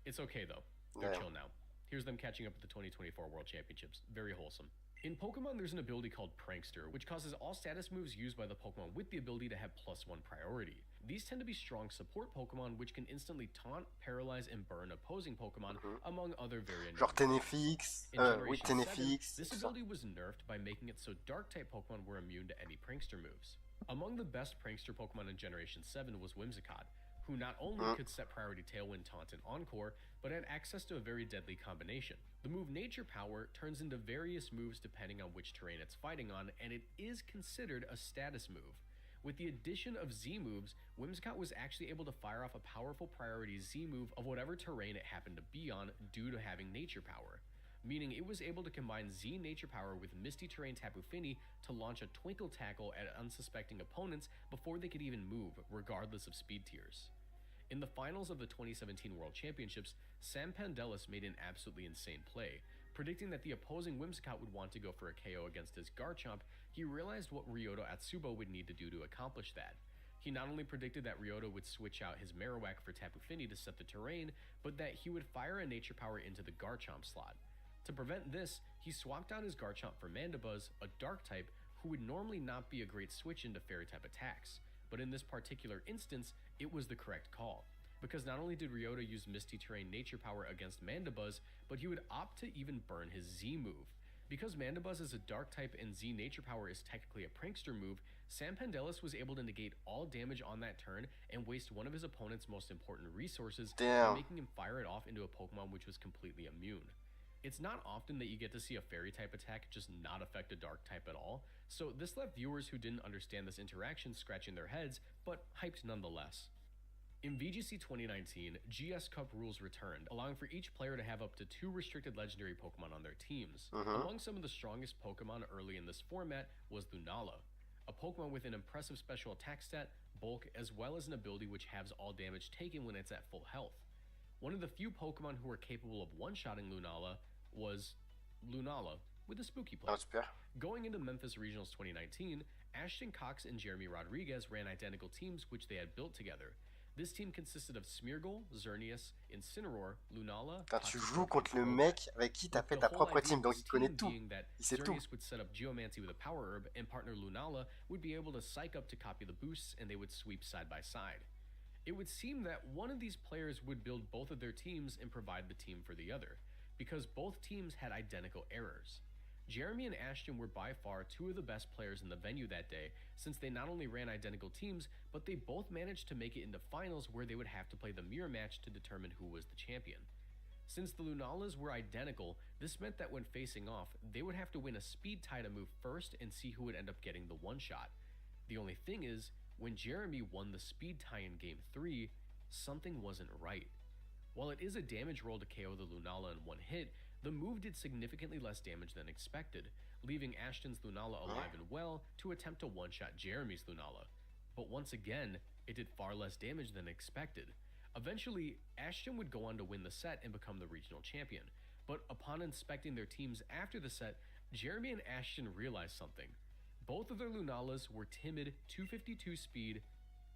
It's okay though. They're Yeah. chill now. Here's them catching up at the 2024 World Championships. Very wholesome. In Pokemon, there's an ability called Prankster, which causes all status moves used by the Pokemon with the ability to have +1 priority. These tend to be strong support Pokemon, which can instantly taunt, paralyze, and burn opposing Pokemon, among other very annoying Genre things. Tenefix, In oui, Generation 7, Tenefix, this tout ça. ability was nerfed by making it so Dark-type Pokemon were immune to any Prankster moves. Among the best Prankster Pokemon in Generation 7 was Whimsicott, who not only could set priority Tailwind, Taunt, and Encore, but had access to a very deadly combination. The move Nature Power turns into various moves depending on which terrain it's fighting on, and it is considered a status move. With the addition of Z moves, Whimsicott was actually able to fire off a powerful priority Z move of whatever terrain it happened to be on due to having Nature Power, meaning it was able to combine Z Nature Power with Misty Terrain Tapu Fini to launch a Twinkle Tackle at unsuspecting opponents before they could even move, regardless of speed tiers. In the finals of the 2017 World Championships, Sam Pandelis made an absolutely insane play. Predicting that the opposing Whimsicott would want to go for a KO against his Garchomp, he realized what Ryota Atsubo would need to do to accomplish that. He not only predicted that Ryota would switch out his Marowak for Tapu Fini to set the terrain, but that he would fire a Nature Power into the Garchomp slot. To prevent this, he swapped out his Garchomp for Mandibuzz, a Dark type, who would normally not be a great switch into Fairy type attacks. But in this particular instance, it was the correct call, because not only did Ryota use Misty Terrain Nature Power against Mandibuzz, but he would opt to even burn his Z move. Because Mandibuzz is a Dark type and Z Nature Power is technically a Prankster move, Sam Pandelis was able to negate all damage on that turn and waste one of his opponent's most important resources by making him fire it off into a Pokemon which was completely immune. It's not often that you get to see a Fairy type attack just not affect a Dark type at all, so this left viewers who didn't understand this interaction scratching their heads, but hyped nonetheless. In VGC 2019, GS Cup rules returned, allowing for each player to have up to 2 restricted legendary Pokemon on their teams. Among some of the strongest Pokemon early in this format was Lunala, a Pokemon with an impressive special attack stat, bulk, as well as an ability which halves all damage taken when it's at full health. One of the few Pokemon who were capable of one-shotting Lunala was Lunala, with a spooky play. Ah, super. Going into Memphis Regionals 2019, Ashton Cox and Jeremy Rodriguez ran identical teams which they had built together. This team consisted of Smeargle, Xerneas, Incineroar, Lunala. Quand tu joues contre le mec avec qui t'as fait ta propre team, donc il connaît tout. Il sait tout. Xerneas would set up Geomancy with a Power Herb, and partner Lunala would be able to psych up to copy the boosts, and they would sweep side by side. It would seem that one of these players would build both of their teams and provide the team for the other, because both teams had identical errors. Jeremy and Ashton were by far 2 of the best players in the venue that day, since they not only ran identical teams, but they both managed to make it into finals where they would have to play the mirror match to determine who was the champion. Since the Lunalas were identical, this meant that when facing off, they would have to win a speed tie to move first and see who would end up getting the one-shot. The only thing is, when Jeremy won the speed tie in Game 3, something wasn't right. While it is a damage roll to KO the Lunala in one hit, the move did significantly less damage than expected, leaving Ashton's Lunala alive and well to attempt to one-shot Jeremy's Lunala. But once again, it did far less damage than expected. Eventually, Ashton would go on to win the set and become the regional champion, But upon inspecting their teams after the set, Jeremy and Ashton realized something. Both of their Lunalas were timid 252 speed,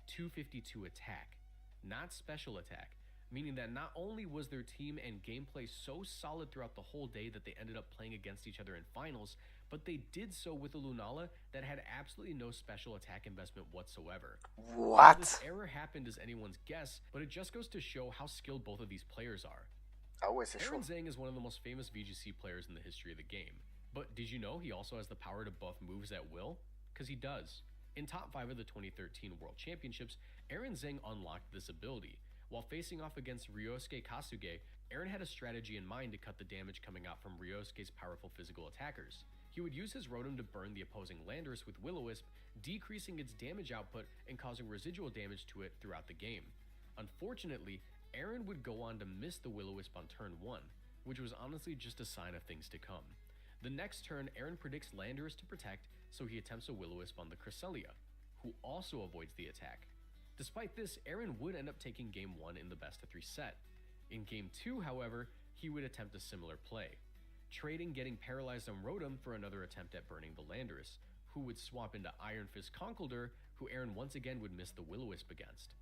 252 attack, not special attack, meaning that not only was their team and gameplay so solid throughout the whole day that they ended up playing against each other in finals, but they did so with a Lunala that had absolutely no special attack investment whatsoever. Now, What? this error happened is anyone's guess, but it just goes to show how skilled both of these players are. Ah ouais, c'est Aaron chaud. Zhang is one of the most famous VGC players in the history of the game. But did you know he also has the power to buff moves at will? Because he does. In top 5 of the 2013 World Championships, Aaron Zhang unlocked this ability. While facing off against Ryosuke Kasuge, Aaron had a strategy in mind to cut the damage coming out from Ryosuke's powerful physical attackers. He would use his Rotom to burn the opposing Landorus with Will-O-Wisp, decreasing its damage output and causing residual damage to it throughout the game. Unfortunately, Aaron would go on to miss the Will-O-Wisp on turn 1, which was honestly just a sign of things to come. The next turn, Aaron predicts Landorus to protect, so he attempts a Will-O-Wisp on the Cresselia, who also avoids the attack. Despite this, Aaron would end up taking Game 1 in the best-of-3 set. In Game 2, however, he would attempt a similar play, trading getting paralyzed on Rotom for another attempt at burning the Landorus, who would swap into Iron Fist Conkeldurr, who Aaron once again would miss the Will-O-Wisp against.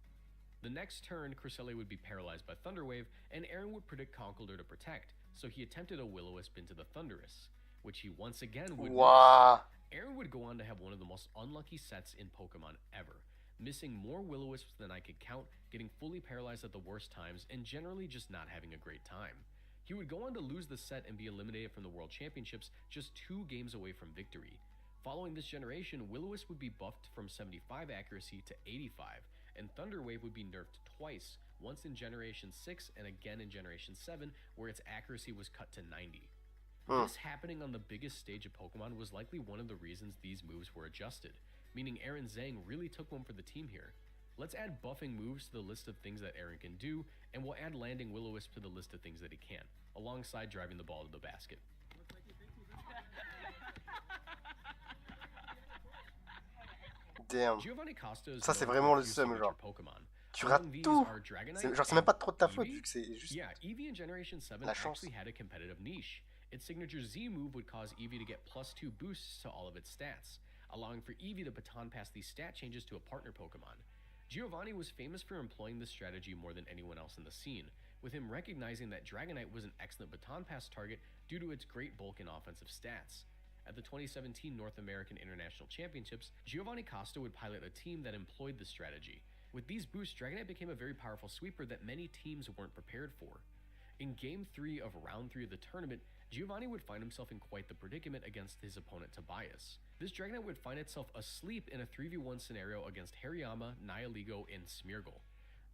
The next turn, Cresselia would be paralyzed by Thunder Wave, and Aaron would predict Conkeldurr to protect, so he attempted a Will-O-Wisp into the Thundurus, which he once again would Wow. miss. Aaron would go on to have one of the most unlucky sets in Pokemon ever, missing more Will-O-Wisps than I could count, getting fully paralyzed at the worst times, and generally just not having a great time. He would go on to lose the set and be eliminated from the World Championships just 2 games away from victory. Following this generation, Will-O-Wisp would be buffed from 75 accuracy to 85, and Thunder Wave would be nerfed twice, once in Generation 6 and again in Generation 7, where its accuracy was cut to 90. This happening on the biggest stage of Pokemon was likely one of the reasons these moves were adjusted, meaning Aaron Zhang really took one for the team here. Let's add buffing moves to the list of things that Aaron can do, and we'll add landing Will-O-Wisp to the list of things that he can, alongside driving the ball to the basket. Damn. Giovanni Costa is Ça, c'est known for vraiment a le few seum, signature genre. Pokemon. Tu Among rates these tout. are Dragonite Genre, c'est même pas trop de ta faute, Eevee. vu que c'est juste Yeah, Eevee in Generation 7 La chance. actually had a competitive niche. Its signature Z move would cause Eevee to get +2 boosts to all of its stats, allowing for Eevee to baton pass these stat changes to a partner Pokemon. Giovanni was famous for employing this strategy more than anyone else in the scene, with him recognizing that Dragonite was an excellent baton pass target due to its great bulk and offensive stats. At the 2017 North American International Championships, Giovanni Costa would pilot a team that employed this strategy. With these boosts, Dragonite became a very powerful sweeper that many teams weren't prepared for. In Game 3 of Round 3 of the tournament, Giovanni would find himself in quite the predicament against his opponent Tobias. This Dragonite would find itself asleep in a 3v1 scenario against Hariyama, Nihilego, and Smeargle.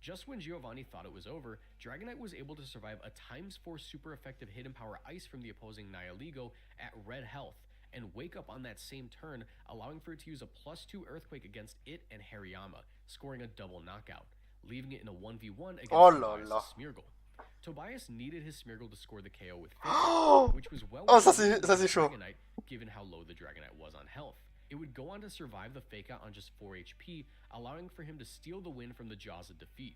Just when Giovanni thought it was over, Dragonite was able to survive a ×4 super effective hidden power ice from the opposing Nihilego at red health, and wake up on that same turn, allowing for it to use a +2 Earthquake against it and Hariyama, scoring a double knockout, leaving it in a 1v1 against Oh la Tobias' la. Smeargle. Tobias needed his Smeargle to score the KO with Fake, which was well Oh, ça, within c'est the chaud. Dragonite, given how low the Dragonite was on health. It would go on to survive the Fake Out on just 4 HP, allowing for him to steal the win from the jaws of defeat.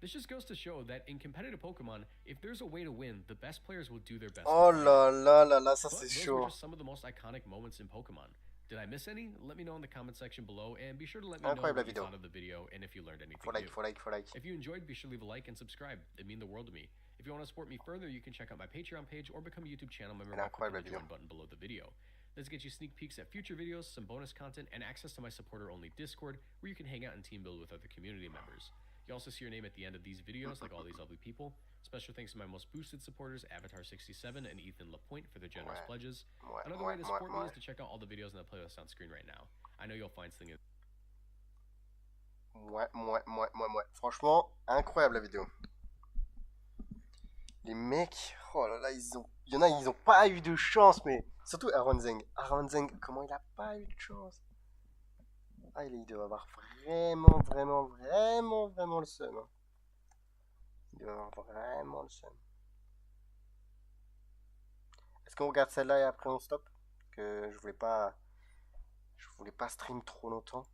This just goes to show that in competitive Pokemon, if there's a way to win, the best players will do their best. Oh to win. là là là là, ça But c'est those were chaud. just some of the most iconic moments in Pokemon. Did I miss any? Let me know in the comment section below, and be sure to let me know Incroyable what you vidéo. thought of the video and if you learned anything Faut like, new. faut like, faut like. If you enjoyed, be sure to leave a like and subscribe. It'd mean the world to me. If you want to support me further, you can check out my Patreon page or become a YouTube channel member An by clicking the incroyable join button below the video. This gets you sneak peeks at future videos, some bonus content, and access to my supporter-only Discord, where you can hang out and team build with other community members. You also see your name at the end of these videos, like all these lovely people. Special thanks to my most boosted supporters, Avatar67 and Ethan Lapointe, for their generous Ouais. pledges. Ouais, Another ouais, way to support me ouais. is to check out all the videos in the playlist on screen right now. I know you'll find something. Ouais. Franchement, incroyable la vidéo. Les mecs, oh là là, il y en a, ils ont pas eu de chance, mais surtout Aaron Zheng. Aaron Zheng, comment il a pas eu de chance? Ah, il doit avoir vraiment le seum. Hein. Il doit avoir vraiment le seum. Est-ce qu'on regarde celle-là et après on stop? Que je voulais pas stream trop longtemps.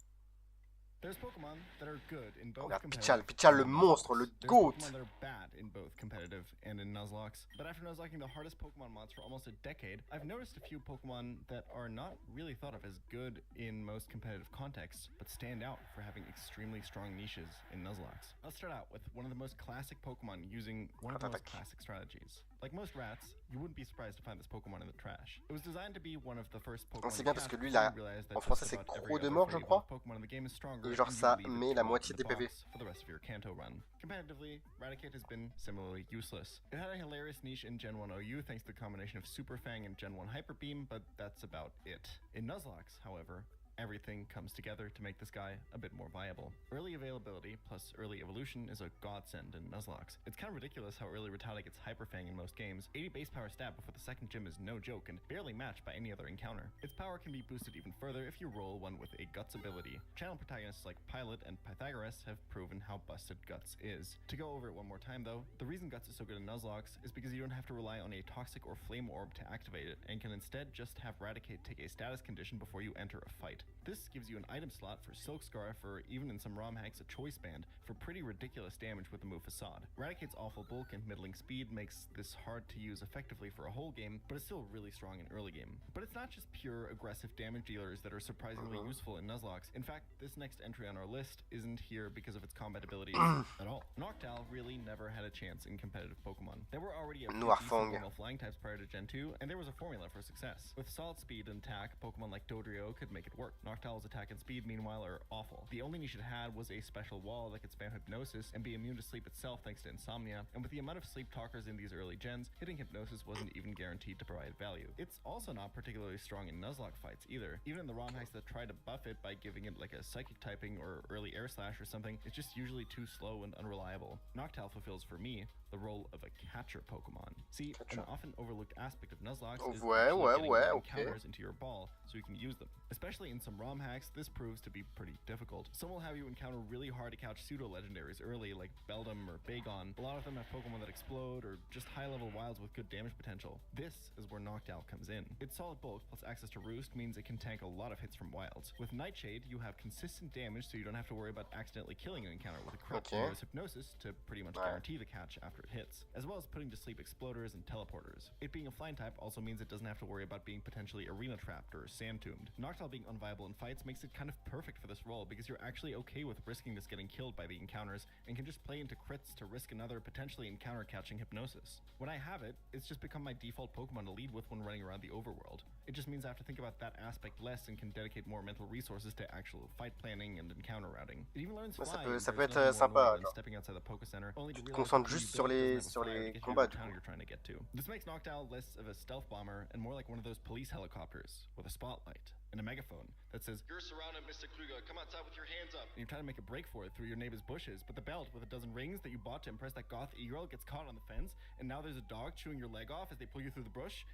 There's Pokemon that are good in both Regarde, competitive Pichal, and le in monstre, Nuzlocke. le There's GOAT. Pokemon that are bad in both competitive and in Nuzlocke. But after Nuzlocking the hardest Pokemon mods for almost a decade, I've noticed a few Pokemon that are not really thought of as good in most competitive contexts, but stand out for having extremely strong niches in Nuzlocke. Let's start out with one of the most classic Pokemon using one of the most classic strategies. Like most rats, you wouldn't be surprised to find this Pokemon in the trash. It was designed to be one of the first Pokemon C'est bien to parce que catch, lui, but là, then realized that en français, just c'est about every Croc de other mort, je fully crois. evolved Pokemon in the game is stronger, Et genre, and you ça leave it met to la rot moitié in des the PV. box for the rest of your Kanto run. Competitively, Raticate has been similarly useless. It had a hilarious niche in Gen 1 OU thanks to the combination of Super Fang and Gen 1 Hyper Beam, but that's about it. In Nuzlocke, however, everything comes together to make this guy a bit more viable. Early availability plus early evolution is a godsend in Nuzlocke. It's kind of ridiculous how early Rattata gets Hyper Fang in most games. 80 base power stat before the second gym is no joke and barely matched by any other encounter. Its power can be boosted even further if you roll one with a Guts ability. Channel protagonists like Pilot and Pythagoras have proven how busted Guts is. To go over it one more time though, the reason Guts is so good in Nuzlocke is because you don't have to rely on a Toxic or Flame Orb to activate it, and can instead just have Raticate take a status condition before you enter a fight. This gives you an item slot for Silk Scarf, or even in some ROM hacks a Choice Band, for pretty ridiculous damage with the move Facade. Raticate's awful bulk and middling speed makes this hard to use effectively for a whole game, but it's still really strong in early game. But it's not just pure aggressive damage dealers that are surprisingly useful in Nuzlocke. In fact, this next entry on our list isn't here because of its combat abilities at all. Noctowl really never had a chance in competitive Pokemon. There were already a few decent normal flying types prior to Gen 2, and there was a formula for success. With solid speed and attack, Pokemon like Dodrio could make it work. Noctowl's attack and speed, meanwhile, are awful. The only niche it had was a special wall that could spam Hypnosis and be immune to sleep itself thanks to Insomnia, and with the amount of sleep talkers in these early gens, hitting Hypnosis wasn't even guaranteed to provide value. It's also not particularly strong in Nuzlocke fights either. Even in the ROM hacks that try to buff it by giving it like a Psychic typing or early Air Slash or something, it's just usually too slow and unreliable. Noctowl fulfills, for me, the role of a catcher Pokemon. See, an often overlooked aspect of Nuzlocke is getting more encounters into your ball so you can use them. Especially in some ROM hacks, this proves to be pretty difficult. Some will have you encounter really hard to catch pseudo-legendaries early, like Beldum or Bagon. A lot of them have Pokemon that explode, or just high-level wilds with good damage potential. This is where Noctowl comes in. Its solid bulk plus access to Roost means it can tank a lot of hits from wilds. With Nightshade, you have consistent damage, so you don't have to worry about accidentally killing an encounter with a crit. And there's Hypnosis to pretty much guarantee the catch after it hits, as well as putting to sleep Exploders and Teleporters. It being a flying type also means it doesn't have to worry about being potentially arena trapped or sand tombed. Noctowl being unviable in fights makes it kind of perfect for this role because you're actually okay with risking this getting killed by the encounters and can just play into crits to risk another potentially encounter catching Hypnosis. When I have it, it's just become my default Pokemon to lead with when running around the overworld. It just means I have to think about that aspect less and can dedicate more mental resources to actual fight planning and encounter routing. It even learns flying. Ça peut être sympa. Stepping outside the Poké Center, only to Tu te realize concentres juste sur les combats. you're trying to get to. This makes Noctowl less of a stealth bomber and more like one of those police helicopters with a spotlight and a megaphone that says, "You're surrounded, Mr. Kruger. Come outside with your hands up." And you're trying to make a break for it through your neighbor's bushes, but the belt with a dozen rings that you bought to impress that goth e-girl gets caught on the fence, and now there's a dog chewing your leg off as they pull you through the bush.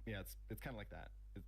Yeah, it's kind of like that. It's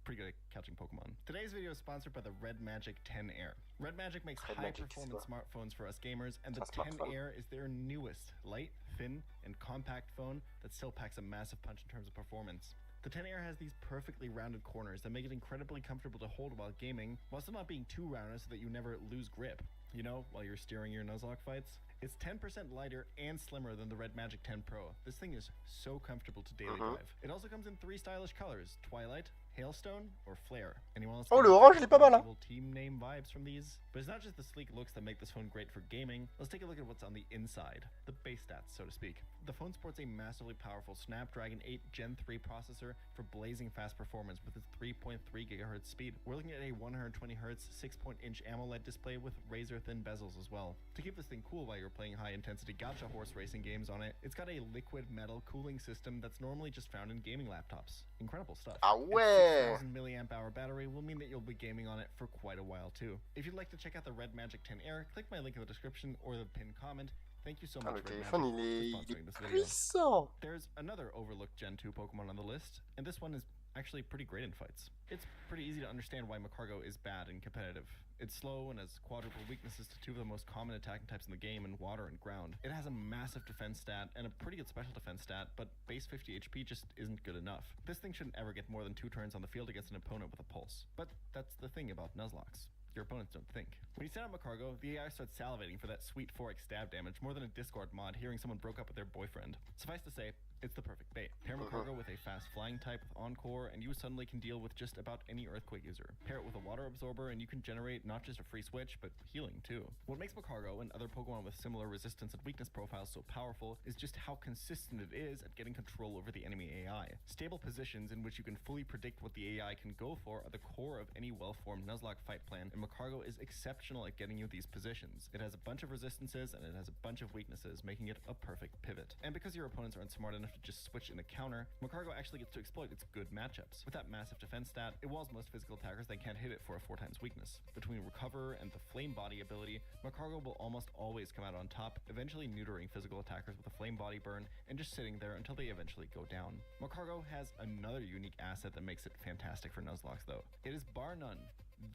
pretty good at catching Pokemon. Today's video is sponsored by the Red Magic 10 Air. Red Magic makes high-performance smartphones for us gamers, and the 10 Air is their newest, light, thin, and compact phone that still packs a massive punch in terms of performance. The 10 Air has these perfectly rounded corners that make it incredibly comfortable to hold while gaming, while still not being too rounded so that you never lose grip. You know, while you're steering your Nuzlocke fights. It's 10% lighter and slimmer than the Red Magic 10 Pro. This thing is so comfortable to daily drive. It also comes in 3 stylish colors: Twilight, Hailstone, or Flare. Anyone else? Oh, le orange, il est pas mal, hein? Team name vibes from these? But it's not just the sleek looks that make this phone great for gaming. Let's take a look at what's on the inside. The base stats, so to speak. The phone sports a massively powerful Snapdragon 8 Gen 3 processor for blazing fast performance with its 3.3 GHz speed. We're looking at a 120Hz 6-inch AMOLED display with razor-thin bezels as well. To keep this thing cool while you're playing high-intensity gacha horse racing games on it, it's got a liquid metal cooling system that's normally just found in gaming laptops. Incredible stuff. Ah ouais! Its 6,000 mAh battery will mean that you'll be gaming on it for quite a while too. If you'd like to check out the Red Magic 10 Air, click my link in the description or the pinned comment. Thank you so much, Le Red Magic, téléphone, for il sponsoring this est video. puissant! There's another overlooked Gen 2 Pokemon on the list, and this one is actually pretty great in fights. It's pretty easy to understand why Macargo is bad and competitive. It's slow and has quadruple weaknesses to 2 of the most common attacking types in the game in water and ground. It has a massive defense stat and a pretty good special defense stat, but base 50 HP just isn't good enough. This thing shouldn't ever get more than 2 turns on the field against an opponent with a pulse. But that's the thing about Nuzlocke. your opponents don't think. When you send out Macargo, the AI starts salivating for that sweet 4x stab damage more than a Discord mod hearing someone broke up with their boyfriend. Suffice to say, it's the perfect bait. Pair Macargo with a fast flying type with Encore, and you suddenly can deal with just about any Earthquake user. Pair it with a Water Absorber, and you can generate not just a free switch, but healing too. What makes Macargo and other Pokemon with similar resistance and weakness profiles so powerful is just how consistent it is at getting control over the enemy AI. Stable positions in which you can fully predict what the AI can go for are the core of any well-formed Nuzlocke fight plan, and Macargo is exceptional at getting you these positions. It has a bunch of resistances, and it has a bunch of weaknesses, making it a perfect pivot. And because your opponents aren't smart enough to just switch in a counter, Macargo actually gets to exploit its good matchups. With that massive defense stat, it walls most physical attackers that can't hit it for a 4x weakness. Between Recover and the Flame Body ability, Macargo will almost always come out on top, eventually neutering physical attackers with a Flame Body burn and just sitting there until they eventually go down. Macargo has another unique asset that makes it fantastic for Nuzlocke though. It is bar none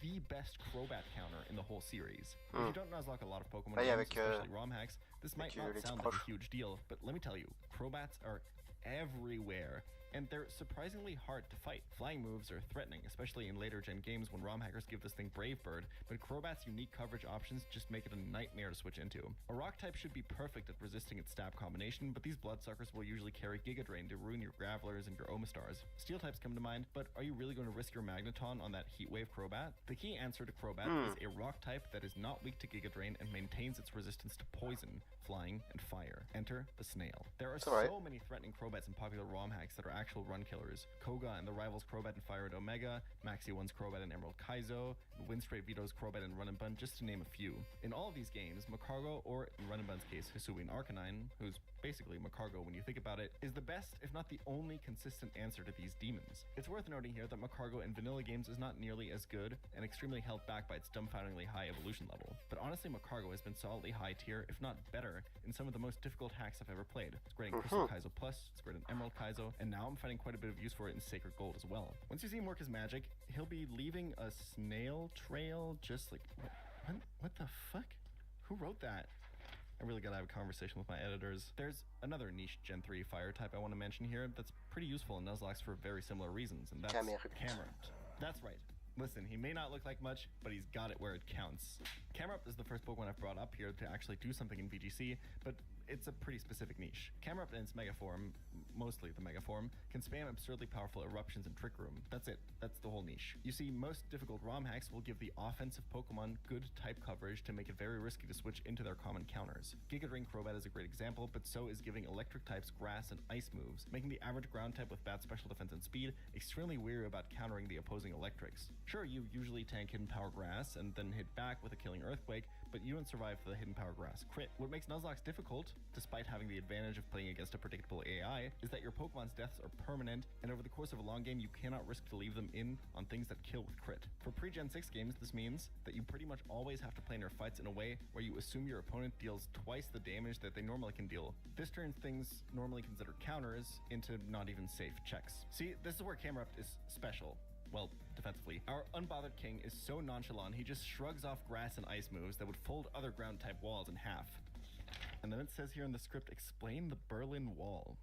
the best Crobat counter in the whole series. If you don't Nuzlocke a lot of Pokemon games, especially ROM hacks, this might not sound like a huge deal, but let me tell you, Crobats are everywhere, and they're surprisingly hard to fight. Flying moves are threatening, especially in later gen games when ROM hackers give this thing Brave Bird, but Crobat's unique coverage options just make it a nightmare to switch into. A rock type should be perfect at resisting its stab combination, but these bloodsuckers will usually carry Giga Drain to ruin your Gravelers and your Omastars. Steel types come to mind, but are you really going to risk your Magneton on that Heat Wave Crobat? The key answer to Crobat is a rock type that is not weak to Giga Drain and maintains its resistance to poison, flying, and fire. Enter the Snail. There are so many threatening Crobats in popular ROM hacks that are actual run killers. Koga and the Rivals Crobat in Fire Red Omega, Maxi 1's Crobat in Emerald Kaizo, Windspray Vito's Crobat in Run and Bun, just to name a few. In all of these games, Macargo, or in Run and Bun's case, Hisuian Arcanine, who's basically Macargo when you think about it, is the best, if not the only consistent answer to these demons. It's worth noting here that Macargo in vanilla games is not nearly as good and extremely held back by its dumbfoundingly high evolution level. But honestly, Macargo has been solidly high tier, if not better, in some of the most difficult hacks I've ever played. It's great in Crystal Kaizo Plus, it's great in Emerald Kaizo, and now I'm finding quite a bit of use for it in Sacred Gold as well. Once you see him work his magic, he'll be leaving a snail trail just like... What the fuck? Who wrote that? I really gotta have a conversation with my editors. There's another niche Gen 3 fire type I want to mention here that's pretty useful in Nuzlocke for very similar reasons, and that's Camerupt. That's right. Listen, he may not look like much, but he's got it where it counts. Camerupt is the first Pokemon I've brought up here to actually do something in VGC, but it's a pretty specific niche. Camerupt in its Mega Form, mostly the Mega Form, can spam absurdly powerful eruptions and Trick Room. That's it. That's the whole niche. You see, most difficult ROM hacks will give the offensive Pokemon good type coverage to make it very risky to switch into their common counters. Giga Drain Crobat is a great example, but so is giving electric types grass and ice moves, making the average ground type with bad special defense and speed extremely weary about countering the opposing electrics. Sure, you usually tank Hidden Power Grass and then hit back with a killing Earthquake, but you don't survive the Hidden Power Grass crit. What makes Nuzlocke difficult, despite having the advantage of playing against a predictable AI, is that your Pokemon's deaths are permanent, and over the course of a long game, you cannot risk to leave them in on things that kill with crit. For pre-Gen 6 games, this means that you pretty much always have to plan your fights in a way where you assume your opponent deals twice the damage that they normally can deal. This turns things normally considered counters into not even safe checks. See, this is where Camerupt is special. Well, defensively. Our Unbothered King is so nonchalant, he just shrugs off grass and ice moves that would fold other ground-type walls in half. And then it says here in the script, explain the Berlin Wall.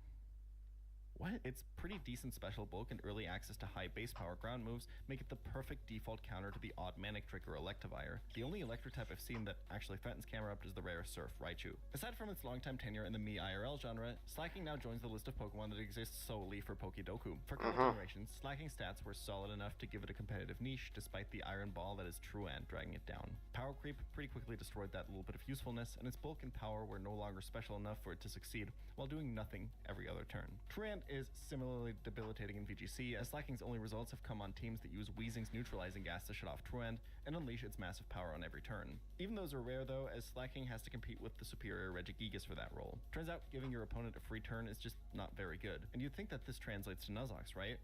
What? Its pretty decent special bulk and early access to high base power ground moves make it the perfect default counter to the odd Manic Trick or Electivire. The only electric type I've seen that actually threatens Camerupt is the rare Surf Raichu. Aside from its longtime tenure in the Mii IRL genre, Slacking now joins the list of Pokemon that exists solely for Pokédoku. For current generations, Slacking stats were solid enough to give it a competitive niche despite the Iron Ball that is Truant dragging it down. Power Creep pretty quickly destroyed that little bit of usefulness, and its bulk and power were no longer special enough for it to succeed while doing nothing every other turn. Truant is similarly debilitating in VGC, as Slacking's only results have come on teams that use Weezing's neutralizing gas to shut off Truant and unleash its massive power on every turn. Even those are rare though, as Slacking has to compete with the superior Regigigas for that role. Turns out giving your opponent a free turn is just not very good, and you'd think that this translates to Nuzlocke, right?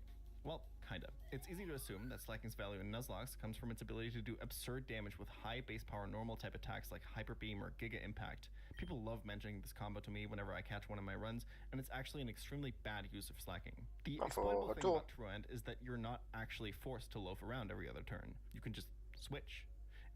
Well, kinda. It's easy to assume that Slacking's value in Nuzlocke comes from its ability to do absurd damage with high base power normal type attacks like Hyper Beam or Giga Impact. People love mentioning this combo to me whenever I catch one of my runs, and it's actually an extremely bad use of Slacking. The exploitable thing about Truant is that you're not actually forced to loaf around every other turn. You can just switch.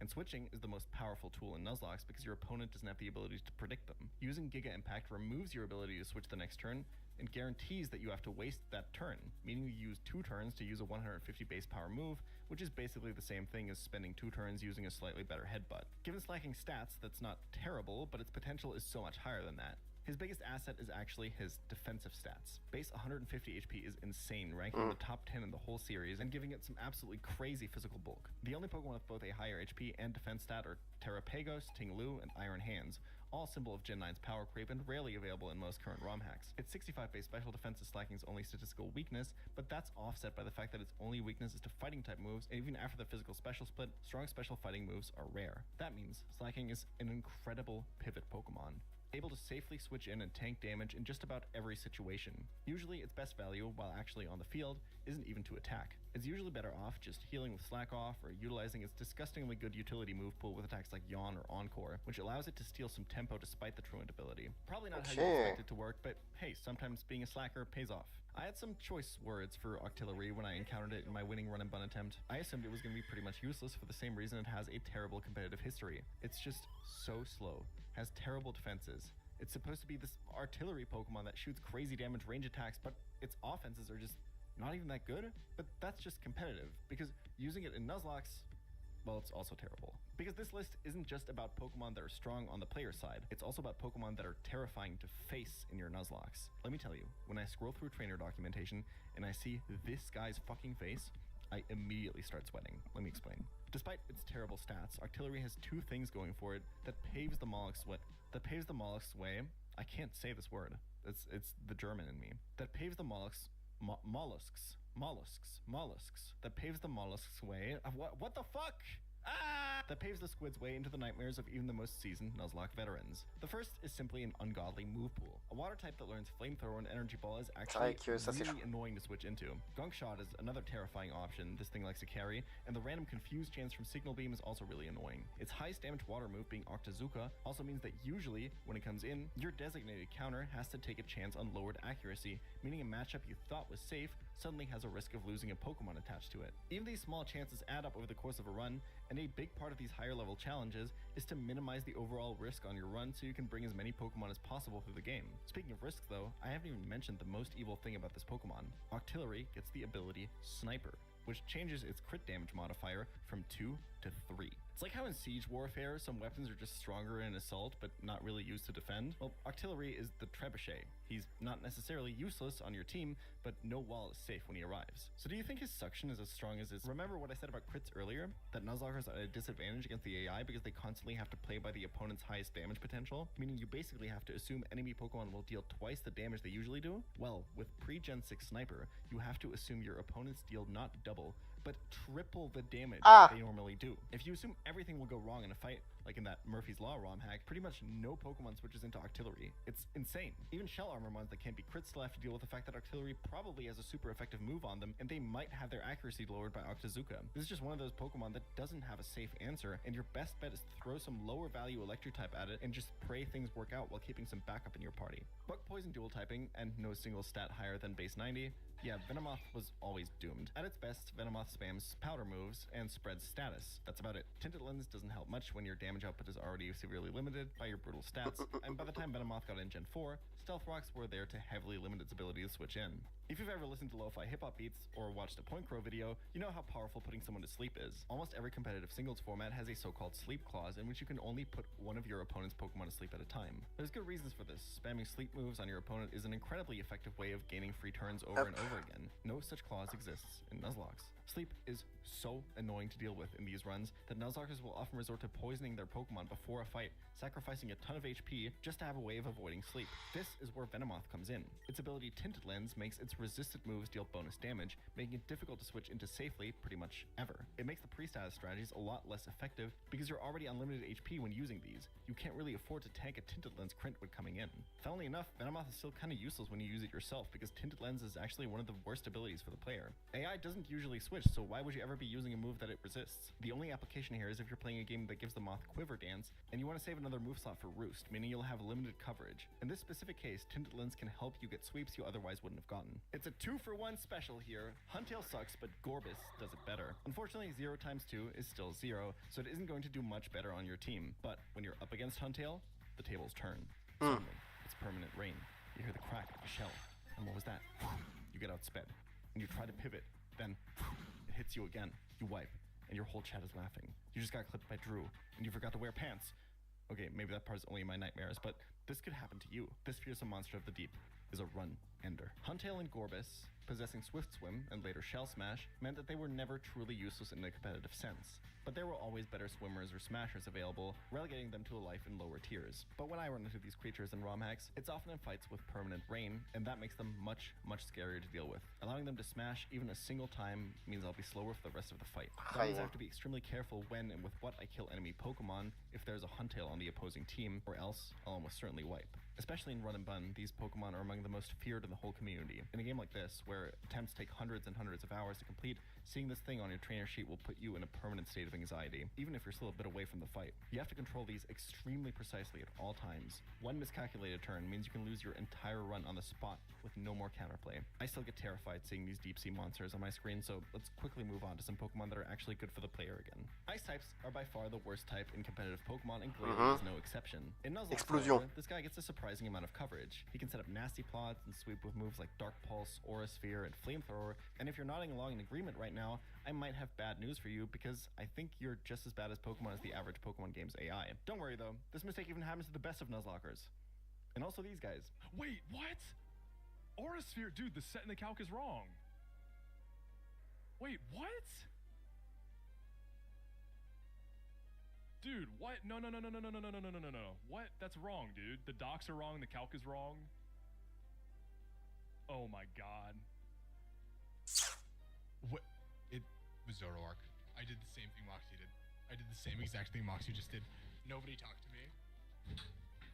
And switching is the most powerful tool in Nuzlocke because your opponent doesn't have the ability to predict them. Using Giga Impact removes your ability to switch the next turn and guarantees that you have to waste that turn, meaning you use 2 turns to use a 150 base power move, which is basically the same thing as spending 2 turns using a slightly better headbutt. Given slacking stats, that's not terrible, but its potential is so much higher than that. His biggest asset is actually his defensive stats. Base 150 HP is insane, ranking in the top 10 in the whole series and giving it some absolutely crazy physical bulk. The only Pokemon with both a higher HP and defense stat are Terrapagos, Ting-Lu, and Iron Hands, all symbol of Gen 9's power creep and rarely available in most current ROM hacks. Its 65 base special defense is Slacking's only statistical weakness, but that's offset by the fact that its only weakness is to fighting type moves, and even after the physical special split, strong special fighting moves are rare. That means Slacking is an incredible pivot Pokemon, able to safely switch in and tank damage in just about every situation. Usually its best value, while actually on the field, isn't even to attack. It's usually better off just healing with Slack Off or utilizing its disgustingly good utility move pool with attacks like Yawn or Encore, which allows it to steal some tempo despite the Truant ability. Probably not how you expect it to work, but hey, sometimes being a slacker pays off. I had some choice words for Octillery when I encountered it in my winning run and bun attempt. I assumed it was going to be pretty much useless for the same reason it has a terrible competitive history. It's just so slow, has terrible defenses. It's supposed to be this artillery Pokemon that shoots crazy damage range attacks, but its offenses are just not even that good. But that's just competitive, because using it in Nuzlocke, well, it's also terrible. Because this list isn't just about Pokemon that are strong on the player side, it's also about Pokemon that are terrifying to face in your Nuzlocke. Let me tell you, when I scroll through trainer documentation and I see this guy's fucking face, I immediately start sweating. Let me explain. Despite its terrible stats, Octillery has 2 things going for it that paves the Mollusk's way. I can't say this word. It's the German in me. That paves the mollusks. That paves the mollusk's way. What the fuck? That paves the squid's way into the nightmares of even the most seasoned Nuzlocke veterans. The first is simply an ungodly move pool. A water type that learns Flamethrower and Energy Ball is actually really annoying to switch into. Gunk Shot is another terrifying option this thing likes to carry, and the random confused chance from Signal Beam is also really annoying. Its highest damage water move, being Octazooka, also means that usually, when it comes in, your designated counter has to take a chance on lowered accuracy, meaning a matchup you thought was safe suddenly has a risk of losing a Pokemon attached to it. Even these small chances add up over the course of a run, and a big part of these higher level challenges is to minimize the overall risk on your run so you can bring as many Pokemon as possible through the game. Speaking of risks though, I haven't even mentioned the most evil thing about this Pokemon. Octillery gets the ability Sniper, which changes its crit damage modifier from 2 to 3. It's like how in Siege Warfare, some weapons are just stronger in Assault, but not really used to defend. Well, Octillery is the Trebuchet. He's not necessarily useless on your team, but no wall is safe when he arrives. So do you think his suction is as strong as his... Remember what I said about crits earlier? That Nuzlockers are at a disadvantage against the AI because they constantly have to play by the opponent's highest damage potential? Meaning you basically have to assume enemy Pokemon will deal twice the damage they usually do? Well, with pre-Gen 6 Sniper, you have to assume your opponents deal not double, but triple the damage they normally do. If you assume everything will go wrong in a fight, like in that Murphy's Law ROM hack, pretty much no Pokemon switches into Octillery. It's insane. Even Shell Armor mons that can't be crits still have to deal with the fact that Octillery probably has a super effective move on them, and they might have their accuracy lowered by Octazooka. This is just one of those Pokemon that doesn't have a safe answer, and your best bet is to throw some lower value Electric type at it and just pray things work out while keeping some backup in your party. Bug Poison dual typing, and no single stat higher than base 90, yeah, Venomoth was always doomed. At its best, Venomoth spams powder moves and spreads status. That's about it. Tinted Lens doesn't help much when your damage output is already severely limited by your brutal stats, and by the time Venomoth got in Gen 4, Stealth Rocks were there to heavily limit its ability to switch in. If you've ever listened to lo-fi hip-hop beats or watched a Point Crow video, you know how powerful putting someone to sleep is. Almost every competitive singles format has a so-called sleep clause in which you can only put one of your opponent's Pokemon to sleep at a time. There's good reasons for this. Spamming sleep moves on your opponent is an incredibly effective way of gaining free turns over and over again. No such clause exists in Nuzlocke. Sleep is so annoying to deal with in these runs that Nuzlockers will often resort to poisoning their Pokemon before a fight, sacrificing a ton of HP just to have a way of avoiding sleep. This is where Venomoth comes in. Its ability Tinted Lens makes its resisted moves deal bonus damage, making it difficult to switch into safely pretty much ever. It makes the pre-status strategies a lot less effective because you're already unlimited HP when using these. You can't really afford to tank a Tinted Lens crit when coming in. Funnily enough, Venomoth is still kinda useless when you use it yourself because Tinted Lens is actually one of the worst abilities for the player. AI doesn't usually switch, so why would you ever be using a move that it resists? The only application here is if you're playing a game that gives the Moth Quiver Dance, and you want to save another move slot for Roost, meaning you'll have limited coverage. In this specific case, Tinted Lens can help you get sweeps you otherwise wouldn't have gotten. It's a 2-for-1 special here. Huntail sucks, but Gorbis does it better. Unfortunately, 0 times 2 is still 0, so it isn't going to do much better on your team. But when you're up against Huntail, the tables turn. Suddenly, it's permanent rain. You hear the crack of the shell. And what was that? You get outsped. And you try to pivot, then it hits you again. You wipe, and your whole chat is laughing. You just got clipped by Drew, and you forgot to wear pants. Okay, maybe that part's only in my nightmares, but this could happen to you. This fearsome monster of the deep is a run ender. Huntail and Gorbis, possessing Swift Swim and later Shell Smash, meant that they were never truly useless in a competitive sense. But there were always better swimmers or smashers available, relegating them to a life in lower tiers. But when I run into these creatures in ROM hacks, it's often in fights with permanent rain, and that makes them much, much scarier to deal with. Allowing them to smash even a single time means I'll be slower for the rest of the fight. That means I have to be extremely careful when and with what I kill enemy Pokemon if there's a Huntail on the opposing team, or else I'll almost certainly wipe. Especially in Run and Bun, these Pokemon are among the most feared in the whole community. In a game like this, where attempts take hundreds and hundreds of hours to complete, seeing this thing on your trainer sheet will put you in a permanent state of anxiety, even if you're still a bit away from the fight. You have to control these extremely precisely at all times. One miscalculated turn means you can lose your entire run on the spot with no more counterplay. I still get terrified seeing these deep sea monsters on my screen, so let's quickly move on to some Pokemon that are actually good for the player again. Ice types are by far the worst type in competitive Pokemon, and Glalie is no exception. In Nuzlocke, however, this guy gets a surprising amount of coverage. He can set up nasty plots and sweep with moves like Dark Pulse, Aura Sphere, and Flamethrower, and if you're nodding along in agreement right now, I might have bad news for you because I think you're just as bad as Pokemon as the average Pokemon game's AI. Don't worry though, this mistake even happens to the best of Nuzlockers. And also these guys. Wait, what? Aura Sphere, dude, the set in the calc is wrong. Wait, what? Dude, what? No. What? That's wrong, dude. The docs are wrong, the calc is wrong. Oh my god. What? It was Zoroark. I did the same thing Moxie did. I did the same exact thing Moxie just did. Nobody talked to me.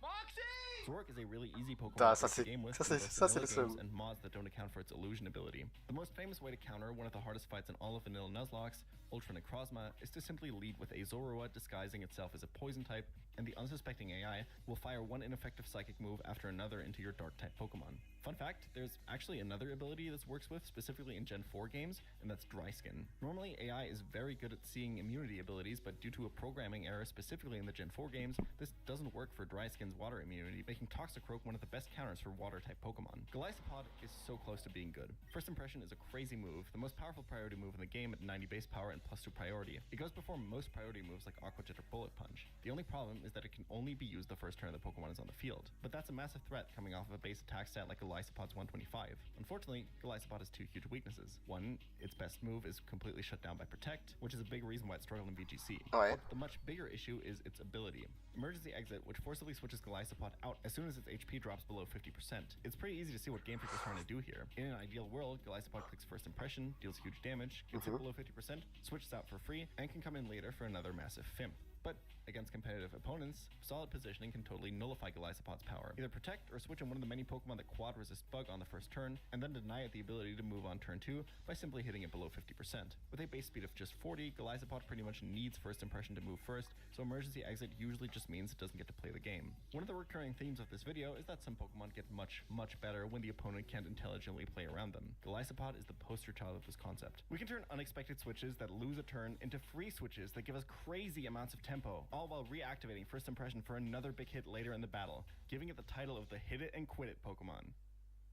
Moxie! Zoroark is a really easy Pokemon Ah, to ça, play the game with ça, in c'est- both ça, c'est vanilla le seum. games and mods that don't account for its illusion ability. The most famous way to counter one of the hardest fights in all of vanilla Nuzlocke, Ultra Necrozma, is to simply lead with a Zorua disguising itself as a poison type, and the unsuspecting AI will fire one ineffective psychic move after another into your dark type Pokemon. Fun fact, there's actually another ability this works with, specifically in Gen 4 games, and that's Dry Skin. Normally, AI is very good at seeing immunity abilities, but due to a programming error specifically in the Gen 4 games, this doesn't work for Dry Skin's water immunity, making Toxicroak one of the best counters for water-type Pokemon. Golisopod is so close to being good. First Impression is a crazy move, the most powerful priority move in the game at 90 base power and +2 priority. It goes before most priority moves like Aqua Jet or Bullet Punch. The only problem is that it can only be used the first turn the Pokemon is on the field, but that's a massive threat coming off of a base attack stat like Golisopod's 125. Unfortunately, Golisopod has two huge weaknesses. One, its best move is completely shut down by Protect, which is a big reason why it's struggled in VGC. Ouais. The much bigger issue is its ability. Emergency Exit, which forcibly switches Golisopod out as soon as its HP drops below 50%. It's pretty easy to see what Game Freak is trying to do here. In an ideal world, Golisopod clicks First Impression, deals huge damage, gets it below 50%, switches out for free, and can come in later for another massive FIMP. But against competitive opponents, solid positioning can totally nullify Golisopod's power. Either protect or switch on one of the many Pokemon that quad resist Bug on the first turn, and then deny it the ability to move on turn 2 by simply hitting it below 50%. With a base speed of just 40, Golisopod pretty much needs First Impression to move first, so Emergency Exit usually just means it doesn't get to play the game. One of the recurring themes of this video is that some Pokemon get much, much better when the opponent can't intelligently play around them. Golisopod is the poster child of this concept. We can turn unexpected switches that lose a turn into free switches that give us crazy amounts of tempo, all while reactivating First Impression for another big hit later in the battle, giving it the title of the Hit It and Quit It Pokemon.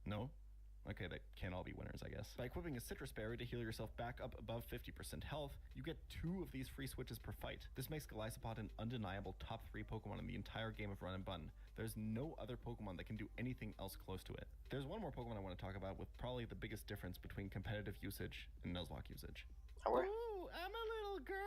No? Okay, they can't all be winners, I guess. By equipping a Citrus Berry to heal yourself back up above 50% health, you get 2 of these free switches per fight. This makes Golisopod an undeniable top 3 Pokemon in the entire game of Run and Bun. There's no other Pokemon that can do anything else close to it. There's one more Pokemon I want to talk about with probably the biggest difference between competitive usage and Nuzlocke usage. Ah ouais? Ooh, I'm a little girl.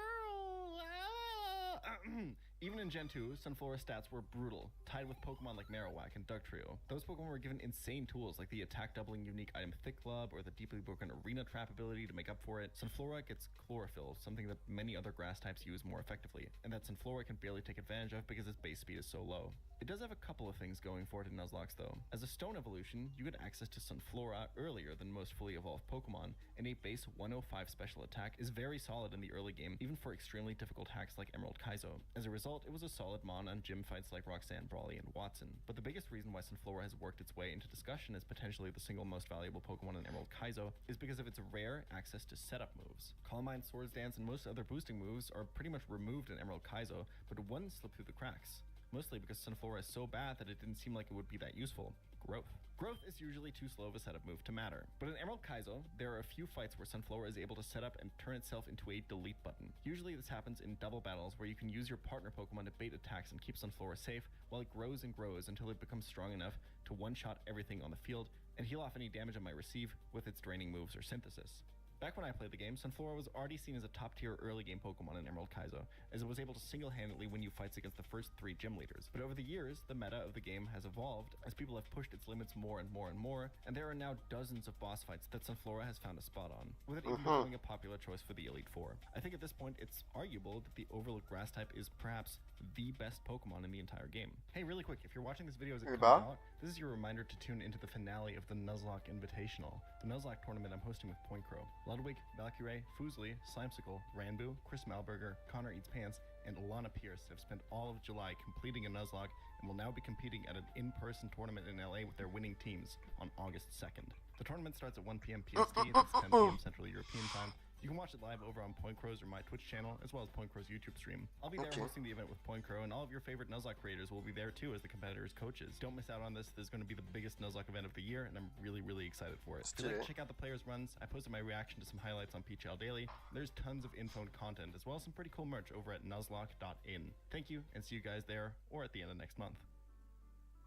Even in Gen 2, Sunflora's stats were brutal, tied with Pokemon like Marowak and Dugtrio. Those Pokemon were given insane tools like the attack doubling unique item Thick Club or the deeply broken Arena Trap ability to make up for it. Sunflora gets Chlorophyll, something that many other grass types use more effectively, and that Sunflora can barely take advantage of because its base speed is so low. It does have a couple of things going for it in Nuzlocke though. As a stone evolution, you get access to Sunflora earlier than most fully evolved Pokemon, and a base 105 special attack is very solid in the early game, even for extremely difficult hacks like Emerald Kaizo. As a result, it was a solid mon on gym fights like Roxanne, Brawley, and Watson. But the biggest reason why Sunflora has worked its way into discussion as potentially the single most valuable Pokemon in Emerald Kaizo is because of its rare access to setup moves. Calm Mind, Swords Dance, and most other boosting moves are pretty much removed in Emerald Kaizo, but one slipped through the cracks. Mostly because Sunflora is so bad that it didn't seem like it would be that useful. growth. Growth is usually too slow of a setup move to matter, but in Emerald Kaizo, there are a few fights where Sunflora is able to set up and turn itself into a delete button. Usually this happens in double battles where you can use your partner Pokemon to bait attacks and keep Sunflora safe while it grows and grows until it becomes strong enough to one-shot everything on the field and heal off any damage it might receive with its draining moves or synthesis. Back when I played the game, Sunflora was already seen as a top-tier early-game Pokemon in Emerald Kaizo, as it was able to single-handedly win you fights against the first 3 gym leaders. But over the years, the meta of the game has evolved as people have pushed its limits more and more and more, and there are now dozens of boss fights that Sunflora has found a spot on, with it even becoming a popular choice for the Elite Four. I think at this point, it's arguable that the Overlook Grass type is perhaps the best Pokemon in the entire game. Hey, really quick, if you're watching this video as it comes out, this is your reminder to tune into the finale of the Nuzlocke Invitational, the Nuzlocke tournament I'm hosting with Point Crow. Ludwig, Valkyrie, Fuslie, Slimesicle, Ranbu, Chris Malberger, Connor Eats Pants, and Alana Pierce have spent all of July completing a Nuzlocke and will now be competing at an in-person tournament in LA with their winning teams on August 2nd. The tournament starts at 1 p.m. PST, that's 10 p.m. Central European Time. You can watch it live over on Point Crow's or my Twitch channel, as well as Point Crow's YouTube stream. I'll be there hosting the event with Point Crow, and all of your favorite Nuzlocke creators will be there too as the competitors' coaches. Don't miss out on this. This is going to be the biggest Nuzlocke event of the year, and I'm really, really excited for it. If you'd like to check out the players' runs, I posted my reaction to some highlights on PCL Daily. There's tons of info and content, as well as some pretty cool merch over at nuzlocke.in. Thank you, and see you guys there, or at the end of next month.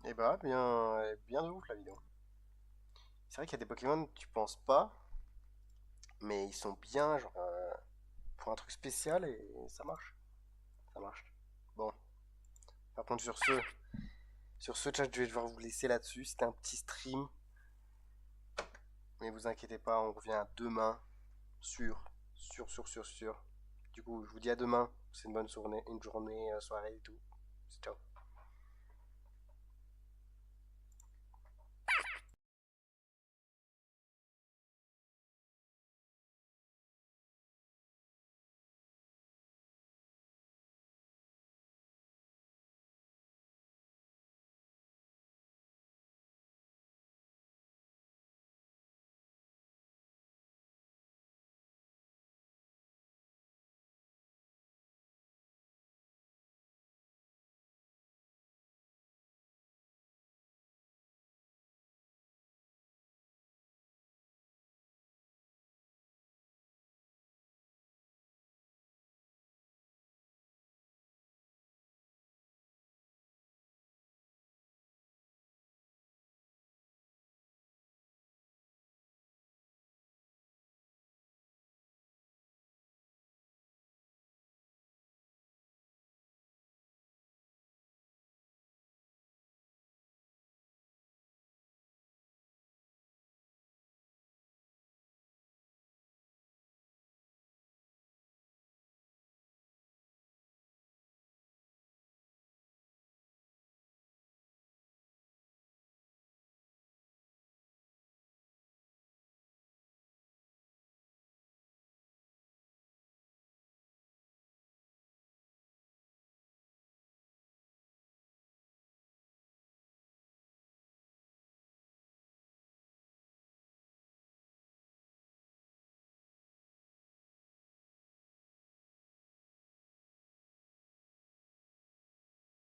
Eh bah, bien de ouf la vidéo. C'est vrai qu'il y a des Pokémon que tu penses pas, mais ils sont bien, genre, pour un truc spécial et ça marche. Ça marche. Bon. Par contre, sur ce chat, je vais devoir vous laisser là-dessus. C'était un petit stream. Mais vous inquiétez pas, on revient demain. Sûr. Du coup, je vous dis à demain. C'est une bonne journée, soirée et tout. Ciao.